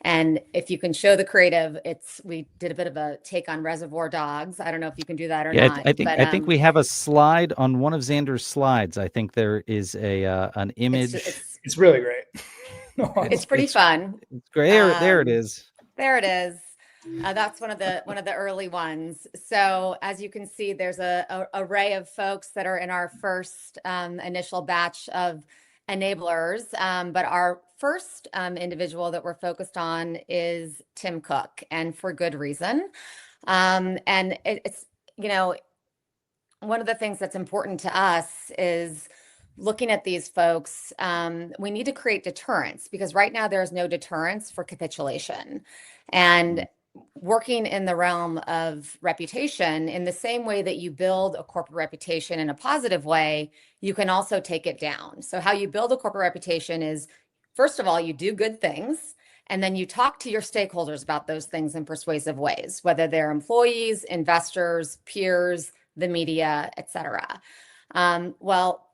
And if you can show the creative, we did a bit of a take on Reservoir Dogs. I don't know if you can do that or not. I think we have a slide on one of Xander's slides. I think there is an image. It's really great. It's pretty fun. It's great. There it is. There it is. That's one of the early ones. So as you can see, there's a array of folks that are in our first initial batch of enablers. But our first individual that we're focused on is Tim Cook, and for good reason. And it's, one of the things that's important to us is looking at these folks. We need to create deterrence, because right now there is no deterrence for capitulation. And working in the realm of reputation, in the same way that you build a corporate reputation in a positive way, you can also take it down. So how you build a corporate reputation is, first of all, you do good things, and then you talk to your stakeholders about those things in persuasive ways, whether they're employees, investors, peers, the media, etc. Well,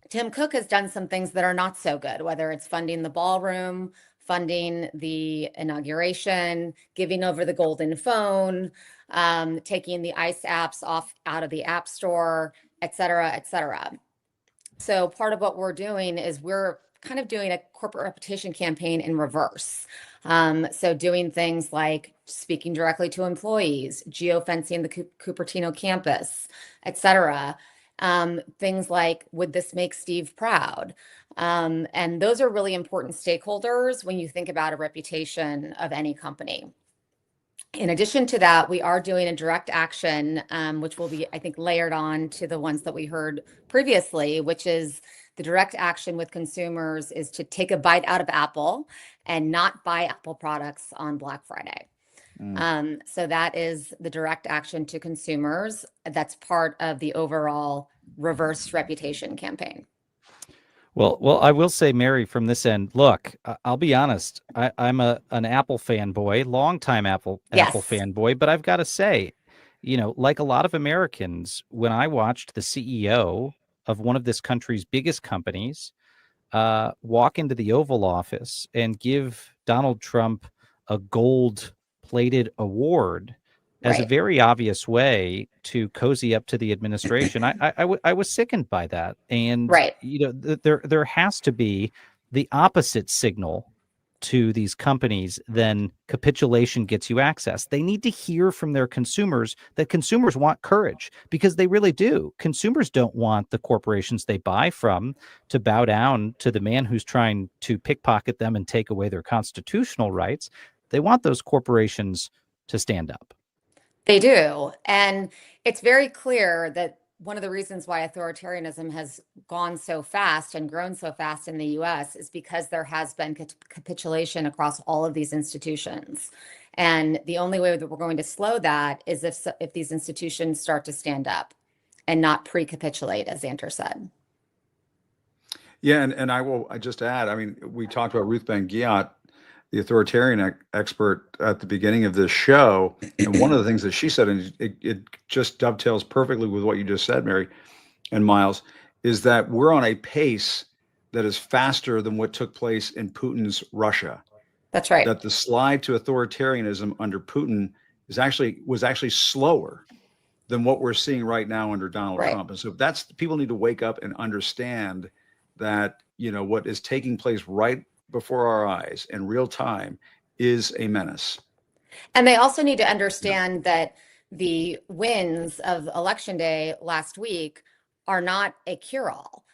Tim Cook has done some things that are not so good, whether it's funding the ballroom, funding the inauguration, giving over the golden phone, taking the ICE apps out of the App Store, et cetera, et cetera. So part of what we're doing is we're kind of doing a corporate reputation campaign in reverse. So doing things like speaking directly to employees, geofencing the Cupertino campus, et cetera. Things like, would this make Steve proud? And those are really important stakeholders when you think about a reputation of any company. In addition to that, we are doing a direct action, which will be, I think, layered on to the ones that we heard previously, which is the direct action with consumers is to take a bite out of Apple and not buy Apple products on Black Friday. So that is the direct action to consumers. That's part of the overall reverse reputation campaign. Well, I will say, Mary, from this end, look, I'll be honest. I'm an Apple fanboy, longtime Apple fanboy, but I've got to say, like a lot of Americans, when I watched the CEO of one of this country's biggest companies walk into the Oval Office and give Donald Trump a gold-plated award as a very obvious way to cozy up to the administration, I was sickened by that. And there has to be the opposite signal to these companies than capitulation gets you access. They need to hear from their consumers that consumers want courage, because they really do. Consumers don't want the corporations they buy from to bow down to the man who's trying to pickpocket them and take away their constitutional rights. They want those corporations to stand up. They do. And it's very clear that one of the reasons why authoritarianism has gone so fast and grown so fast in the US is because there has been capitulation across all of these institutions. And the only way that we're going to slow that is if these institutions start to stand up and not pre-capitulate, as Xander said. Yeah, and I just add, I mean, we talked about Ruth Ben Ghiat, the authoritarian expert, at the beginning of this show. And one of the things that she said, and it just dovetails perfectly with what you just said, Mary and Miles, is that we're on a pace that is faster than what took place in Putin's Russia. That's right. That the slide to authoritarianism under Putin was actually slower than what we're seeing right now under Donald Trump. And so people need to wake up and understand that, what is taking place right before our eyes in real time is a menace. And they also need to understand that the wins of Election Day last week are not a cure-all.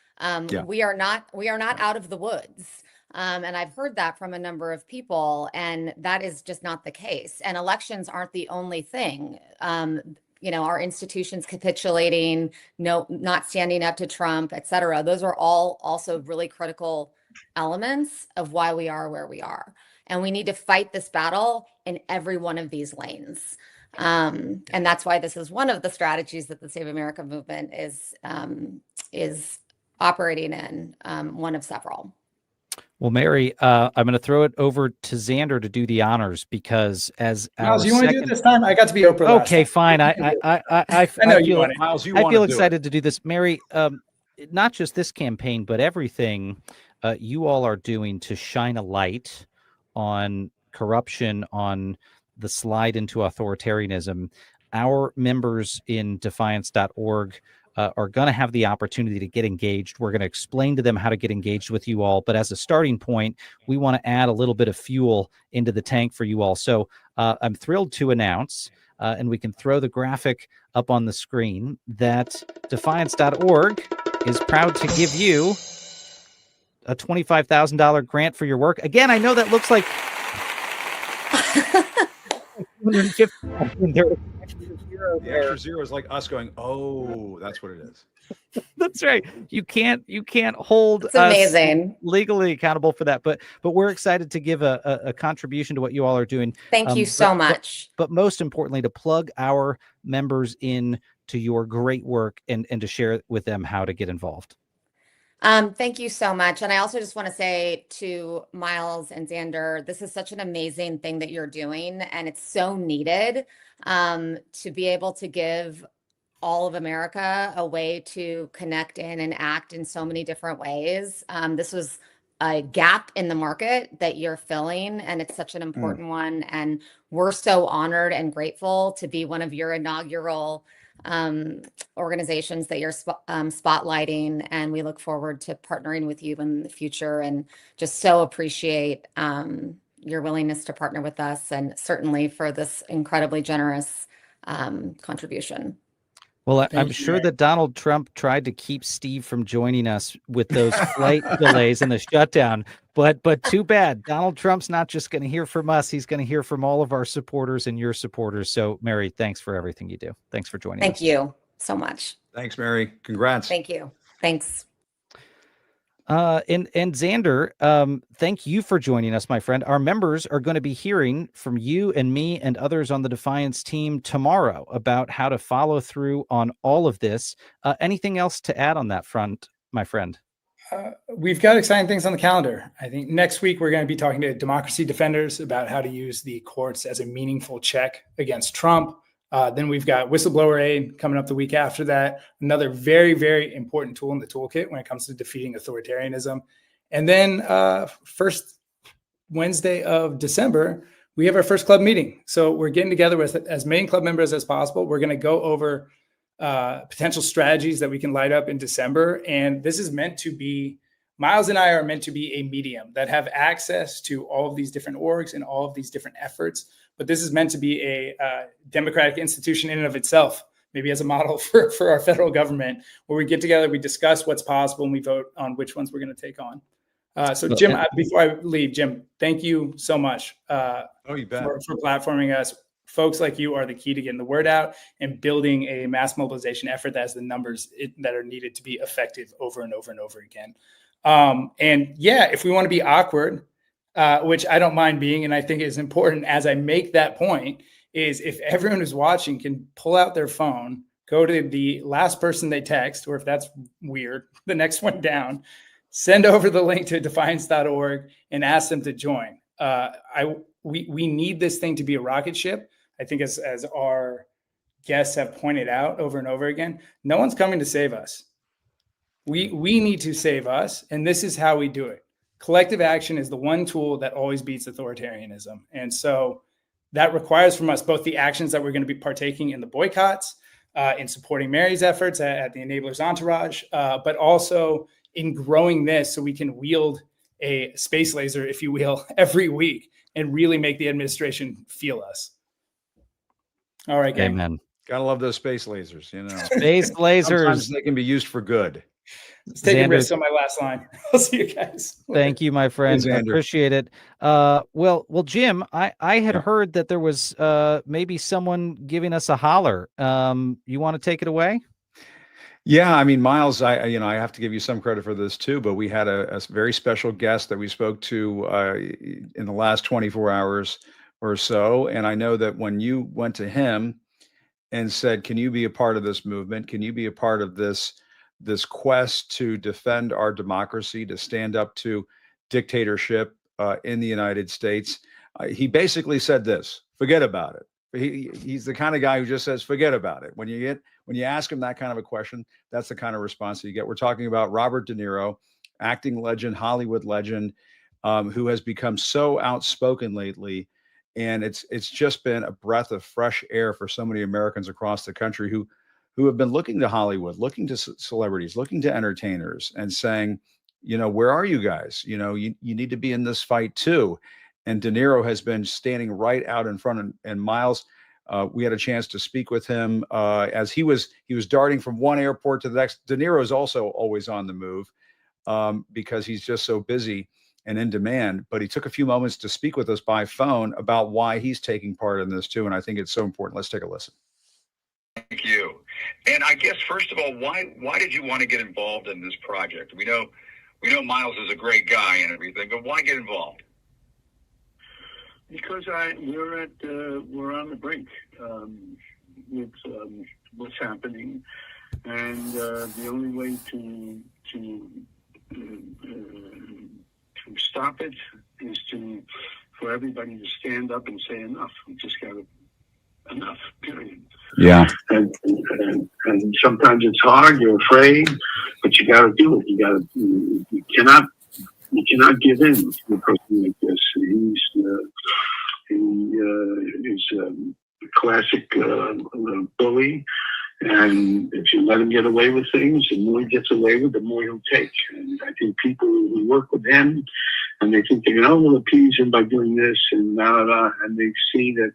We are not out of the woods. And I've heard that from a number of people, and that is just not the case. And elections aren't the only thing. Our institutions capitulating, not standing up to Trump, et cetera. Those are all also really critical elements of why we are where we are. And we need to fight this battle in every one of these lanes. And that's why this is one of the strategies that the Save America movement is operating in, one of several. Well, Mary, I'm going to throw it over to Xander to do the honors, because as Miles, you want to do it this time? I got to be Oprah. Okay, fine. I feel excited to do this, Mary. Not just this campaign, but everything you all are doing to shine a light on corruption, on the slide into authoritarianism. Our members in Defiance.org are going to have the opportunity to get engaged. We're going to explain to them how to get engaged with you all. But as a starting point, we want to add a little bit of fuel into the tank for you all. So I'm thrilled to announce, and we can throw the graphic up on the screen, that Defiance.org is proud to give you a $25,000 grant for your work. Again, I know that looks like the extra zero is like us going, oh, that's what it is. That's right. You can't hold it's amazing. Us legally accountable for that. But we're excited to give a contribution to what you all are doing. Thank you so much. But most importantly, to plug our members in to your great work and to share with them how to get involved. Thank you so much. And I also just want to say to Miles and Xander, this is such an amazing thing that you're doing, and it's so needed to be able to give all of America a way to connect in and act in so many different ways. This was a gap in the market that you're filling, and it's such an important one. And we're so honored and grateful to be one of your inaugural organizations that you're spotlighting, and we look forward to partnering with you in the future, and just so appreciate your willingness to partner with us, and certainly for this incredibly generous contribution. Well, I'm sure that Donald Trump tried to keep Steve from joining us with those flight delays and the shutdown, but too bad. Donald Trump's not just going to hear from us. He's going to hear from all of our supporters and your supporters. So, Mary, thanks for everything you do. Thanks for joining us. Thank you so much. Thanks, Mary. Congrats. Thank you. Thanks. And Xander, thank you for joining us, my friend. Our members are going to be hearing from you and me and others on the Defiance team tomorrow about how to follow through on all of this. Anything else to add on that front, my friend? We've got exciting things on the calendar. I think next week we're going to be talking to democracy defenders about how to use the courts as a meaningful check against Trump. Then we've got whistleblower aid coming up the week after that. Another very, very important tool in the toolkit when it comes to defeating authoritarianism. And then first Wednesday of December, we have our first club meeting. So we're getting together with as many club members as possible. We're going to go over potential strategies that we can light up in December. And this is meant to be, Miles and I are meant to be a medium that have access to all of these different orgs and all of these different efforts. But this is meant to be a democratic institution in and of itself, maybe as a model for our federal government, where we get together, we discuss what's possible, and we vote on which ones we're going to take on. So Jim, before I leave, Jim, thank you so much you bet. For platforming us. Folks like you are the key to getting the word out and building a mass mobilization effort that has the numbers that are needed to be effective over and over and over again. And yeah, if we want to be awkward, which I don't mind being, and I think is important as I make that point, is if everyone who's watching can pull out their phone, go to the last person they text, or if that's weird, the next one down, send over the link to defiance.org and ask them to join. We need this thing to be a rocket ship. I think as our guests have pointed out over and over again, no one's coming to save us. We need to save us, and this is how we do it. Collective action is the one tool that always beats authoritarianism. And so that requires from us both the actions that we're going to be partaking in the boycotts, in supporting Mary's efforts at the Enablers Entourage, but also in growing this so we can wield a space laser, if you will, every week and really make the administration feel us. All right, gang. Amen. Gotta love those space lasers, you know. Space lasers. Sometimes they can be used for good. Let's take a risk on my last line. I'll see you guys. Thank you, my friend. I appreciate it. Well, Jim, I had heard that there was maybe someone giving us a holler. You want to take it away? Yeah, I mean, Miles, I have to give you some credit for this too, but we had a very special guest that we spoke to in the last 24 hours or so. And I know that when you went to him and said, can you be a part of this movement? Can you be a part of this quest to defend our democracy, to stand up to dictatorship in the United States? He basically said this: forget about it. He's the kind of guy who just says, forget about it. When you ask him that kind of a question, that's the kind of response that you get. We're talking about Robert De Niro, acting legend, Hollywood legend, who has become so outspoken lately. And it's just been a breath of fresh air for so many Americans across the country who have been looking to Hollywood, looking to celebrities, looking to entertainers and saying, where are you guys? You need to be in this fight too. And De Niro has been standing right out in front. And Miles, we had a chance to speak with him as he was darting from one airport to the next. De Niro is also always on the move because he's just so busy and in demand. But he took a few moments to speak with us by phone about why he's taking part in this too. And I think it's so important. Let's take a listen. Thank you. And I guess, first of all, why did you want to get involved in this project? We know Miles is a great guy and everything, but why get involved? Because we're on the brink with what's happening, and the only way to stop it is for everybody to stand up and say enough. We just got enough. Period. Yeah. And sometimes it's hard. You're afraid, but you got to do it. You cannot give in to a person like this. He is a classic bully, and if you let him get away with things, the more he gets away with, the more he'll take. And I think people who work with him, and they think they will appease him by doing this and and they see that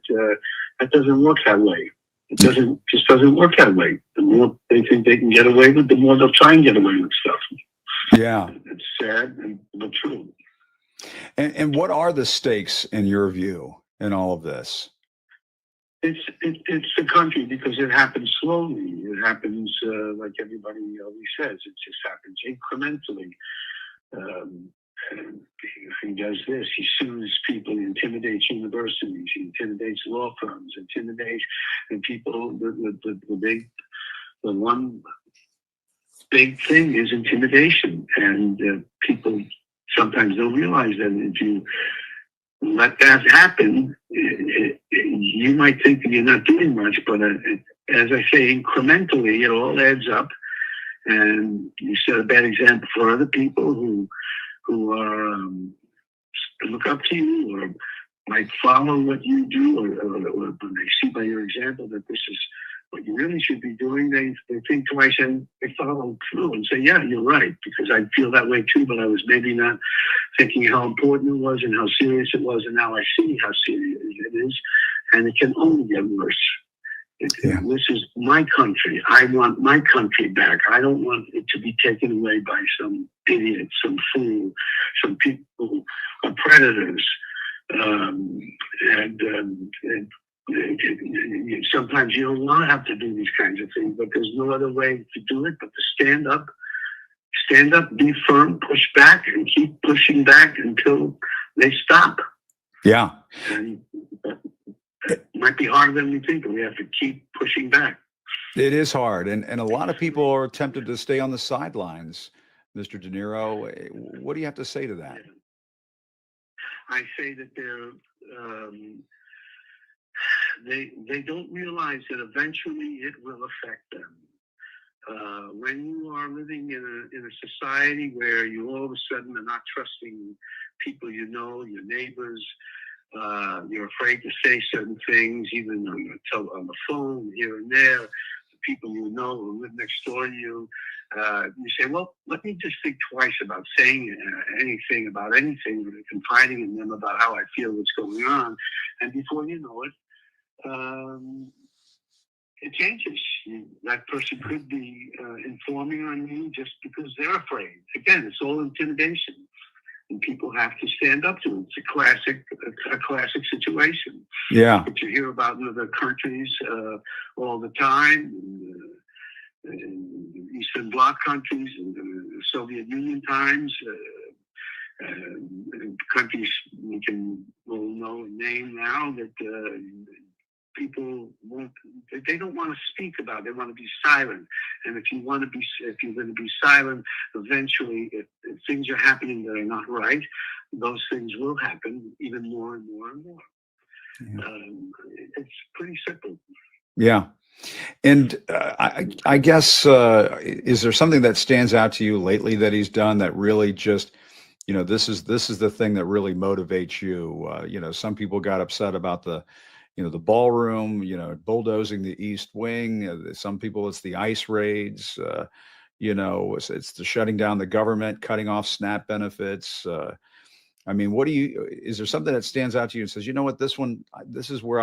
that doesn't work that way. It just doesn't work that way. The more they think they can get away with, the more they'll try and get away with stuff. Yeah. It's sad, but true. And what are the stakes in your view in all of this? It's the country, because it happens slowly. It happens like everybody always says. It just happens incrementally. He does this. He sues people. He intimidates universities. He intimidates law firms. Intimidates and people. The one big thing is intimidation, and people sometimes don't realize that if you let that happen, you might think that you're not doing much, but as I say, incrementally, it all adds up, and you set a bad example for other people who are look up to you or might follow what you do, or when they see by your example that this is what you really should be doing, they think twice and they follow through and say, yeah, you're right, because I feel that way too, but I was maybe not thinking how important it was and how serious it was, and now I see how serious it is, and it can only get worse. This is my country. I want my country back. I don't want it to be taken away by some idiot, some fool, some people who are predators. Sometimes you don't want to have to do these kinds of things, but there's no other way to do it but to stand up, be firm, push back, and keep pushing back until they stop. Yeah. And it might be harder than we think, but we have to keep pushing back. It is hard. And a lot of people are tempted to stay on the sidelines. Mr. De Niro, what do you have to say to that? I say that they don't realize that eventually it will affect them. When you are living in a society where you all of a sudden are not trusting people you know, your neighbors, you're afraid to say certain things, even on the phone here and there, the people you know who live next door to you. You say, well, let me just think twice about saying anything about anything, or confiding in them about how I feel, what's going on. And before you know it, it changes. That person could be informing on you just because they're afraid. Again, it's all intimidation, and people have to stand up to it. It's a classic situation. Yeah. But you hear about in other countries all the time. In Eastern Bloc countries, and the Soviet Union times, countries we can all know and name now that people they don't want to speak about. They want to be silent. And if you're going to be silent, eventually, if things are happening that are not right, those things will happen even more and more and more. Yeah. It's pretty simple. Yeah. And I guess, is there something that stands out to you lately that he's done that really just, this is the thing that really motivates you? Some people got upset about the ballroom, bulldozing the East Wing. Some people, it's the ICE raids. It's the shutting down the government, cutting off SNAP benefits. I mean, is there something that stands out to you and says, you know what, this is where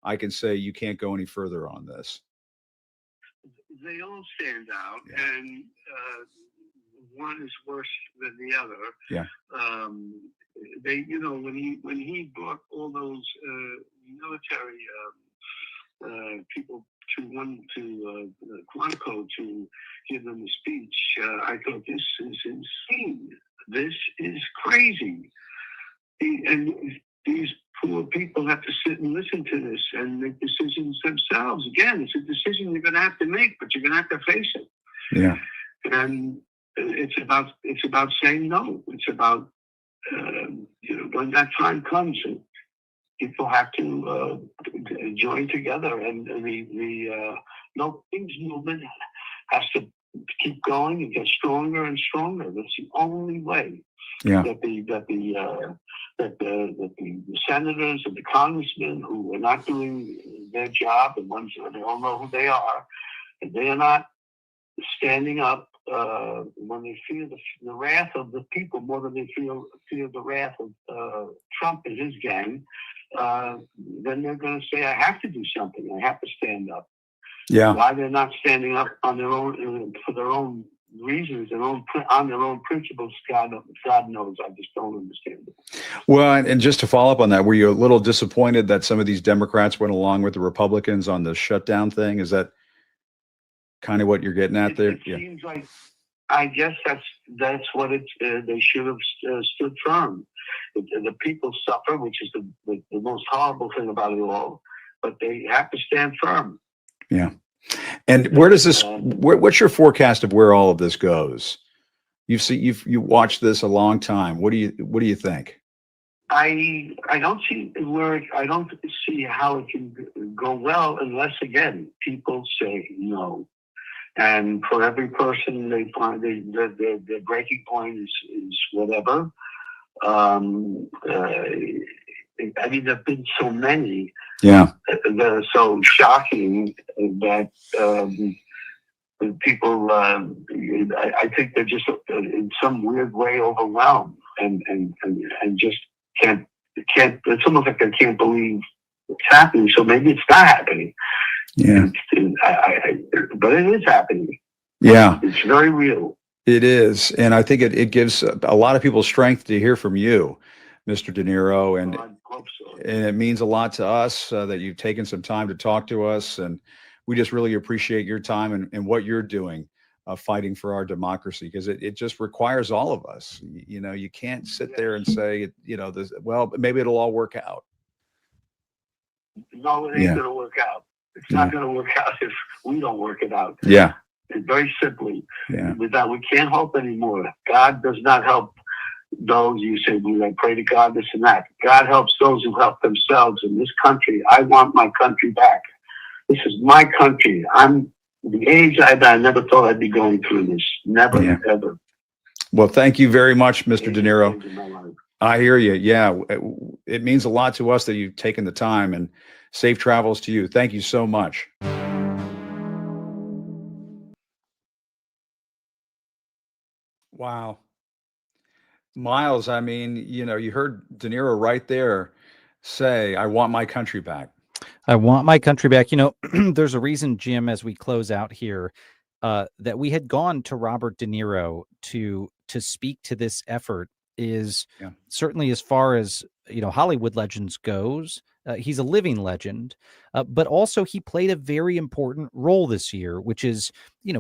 I can say you can't go any further on this? They all stand out, and one is worse than the other. Yeah. When he brought all those military people to Quantico to give them a speech, I thought, this is insane. This is crazy. And these poor people have to sit and listen to this and make decisions themselves. Again, it's a decision you're going to have to make, but you're going to have to face it. Yeah. And it's about saying no. It's about when that time comes, people have to join together, and the No Kings movement has to keep going and get stronger and stronger. That's the only way. Yeah. That the senators and the congressmen who are not doing their job, and ones that they all know who they are, and they are not standing up when they feel the wrath of the people more than they feel the wrath of Trump and his gang, then they're going to say, I have to do something. I have to stand up. Yeah. Why they're not standing up on their own for their own reasons and on their own principles, God knows. I just don't understand it. Well, and just to follow up on that, were you a little disappointed that some of these Democrats went along with the Republicans on the shutdown thing? Is that kind of what you're getting at there? It seems like, I guess that's what they should have stood firm. The people suffer, which is the most horrible thing about it all, but they have to stand firm. Yeah. And where does this? What's your forecast of where all of this goes? You've watched this a long time. What do you think? I don't see how it can go well unless, again, people say no. And for every person they find, the breaking point is whatever. I mean, there've been so many. Yeah. That are so shocking that people, I think they're just in some weird way overwhelmed and just can't. It's almost like they can't believe it's happening. So maybe it's not happening. Yeah. But it is happening. Yeah. It's very real. It is, and I think it gives a lot of people strength to hear from you, Mr. De Niro, and it means a lot to us that you've taken some time to talk to us, and we just really appreciate your time and what you're doing, fighting for our democracy, because it just requires all of us. You can't sit there and say, well, maybe it'll all work out. No, it ain't going to work out. It's not going to work out if we don't work it out. Yeah. Very simply, yeah. With that, we can't help anymore. God does not help those you say, I pray to God, this and that. God helps those who help themselves in this country. I want my country back. This is my country. I'm the age I never thought I'd be going through this. Never, ever. Well, thank you very much, Mr. De Niro. I hear you. Yeah, it means a lot to us that you've taken the time, and safe travels to you. Thank you so much. Wow. Miles, I mean, you heard De Niro right there say, I want my country back. I want my country back. There's a reason, Jim, as we close out here, that we had gone to Robert De Niro to speak to this effort is certainly, as far as, Hollywood legends goes, he's a living legend, but also he played a very important role this year, which is,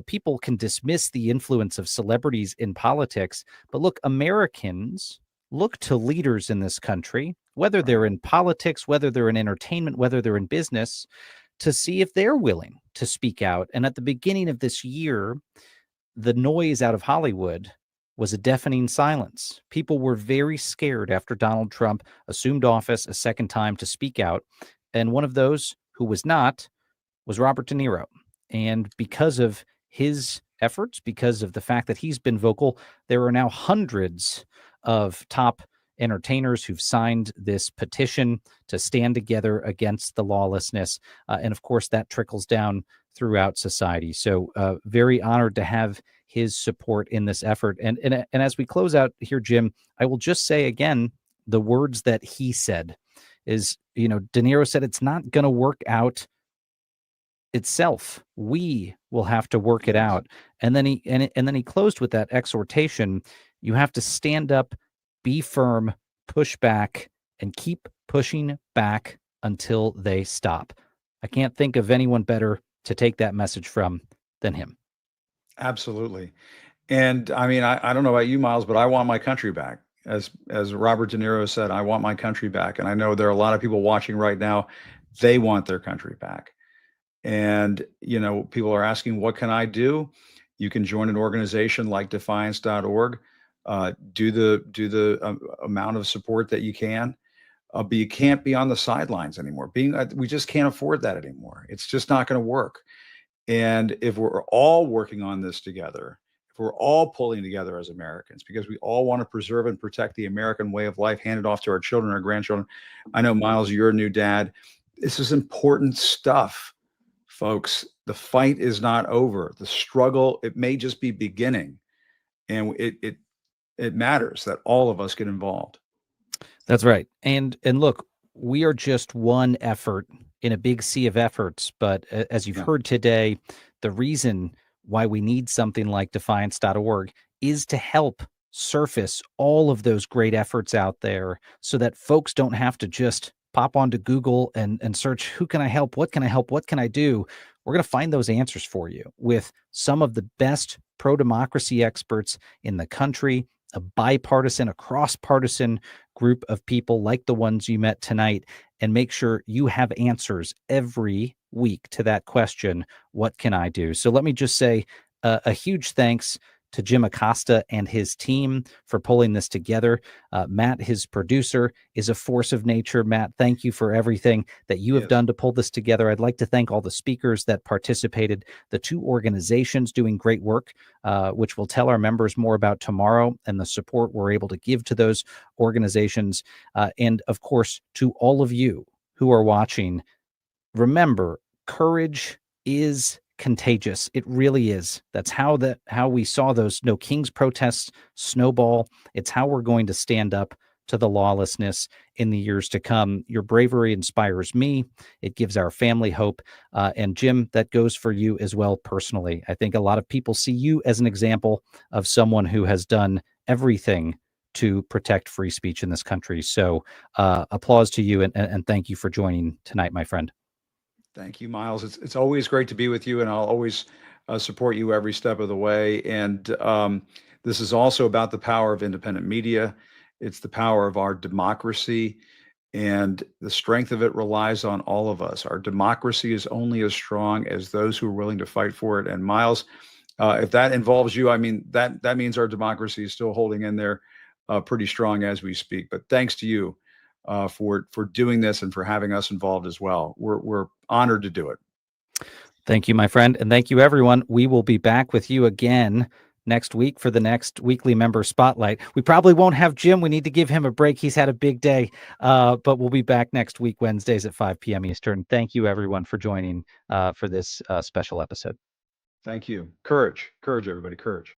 people can dismiss the influence of celebrities in politics, but look, Americans look to leaders in this country, whether they're in politics, whether they're in entertainment, whether they're in business, to see if they're willing to speak out. And at the beginning of this year, the noise out of Hollywood was a deafening silence. People were very scared after Donald Trump assumed office a second time to speak out. And one of those who was not was Robert De Niro. And because of his efforts, because of the fact that he's been vocal, there are now hundreds of top entertainers who've signed this petition to stand together against the lawlessness. And of course, that trickles down throughout society. So very honored to have his support in this effort. And as we close out here, Jim, I will just say again, the words that he said is, De Niro said, it's not going to work out itself. We will have to work it out. And then he closed with that exhortation. You have to stand up, be firm, push back, and keep pushing back until they stop. I can't think of anyone better to take that message from than him. Absolutely. And I mean, I don't know about you, Miles, but I want my country back. As Robert De Niro said, I want my country back. And I know there are a lot of people watching right now. They want their country back. And, people are asking, what can I do? You can join an organization like defiance.org. Do the amount of support that you can. But you can't be on the sidelines anymore. We just can't afford that anymore. It's just not going to work. And if we're all working on this together, if we're all pulling together as Americans, because we all want to preserve and protect the American way of life handed off to our children, our grandchildren. I know, Miles, you're a new dad. This is important stuff, folks. The fight is not over. The struggle, it may just be beginning. And it matters that all of us get involved. That's right. And look, we are just one effort in a big sea of efforts. But as you've heard today, the reason why we need something like defiance.org is to help surface all of those great efforts out there so that folks don't have to just pop onto Google and search, who can I help? What can I help? What can I do? We're going to find those answers for you with some of the best pro-democracy experts in the country, a bipartisan, a cross-partisan group of people like the ones you met tonight, and make sure you have answers every week to that question, what can I do? So let me just say a huge thanks to Jim Acosta and his team for pulling this together. Matt, his producer, is a force of nature. Matt, thank you for everything that you have done to pull this together. I'd like to thank all the speakers that participated, the 2 organizations doing great work, which we'll tell our members more about tomorrow, and the support we're able to give to those organizations. And of course, to all of you who are watching, remember, courage is contagious. It really is. That's how we saw those No Kings protests snowball. It's how we're going to stand up to the lawlessness in the years to come. Your bravery inspires me. It gives our family hope. And Jim, that goes for you as well personally. I think a lot of people see you as an example of someone who has done everything to protect free speech in this country. So applause to you, and thank you for joining tonight, my friend. Thank you, Miles. It's always great to be with you, and I'll always support you every step of the way. And this is also about the power of independent media. It's the power of our democracy, and the strength of it relies on all of us. Our democracy is only as strong as those who are willing to fight for it. And Miles, if that involves you, I mean, that means our democracy is still holding in there pretty strong as we speak. But thanks to you for doing this and for having us involved as well. We're honored to do it. Thank you, my friend. And thank you, everyone. We will be back with you again next week for the next weekly member spotlight. We probably won't have Jim. We need to give him a break. He's had a big day, but we'll be back next week, Wednesdays at 5 p.m. Eastern. Thank you, everyone, for joining for this special episode. Thank you. Courage, everybody, courage.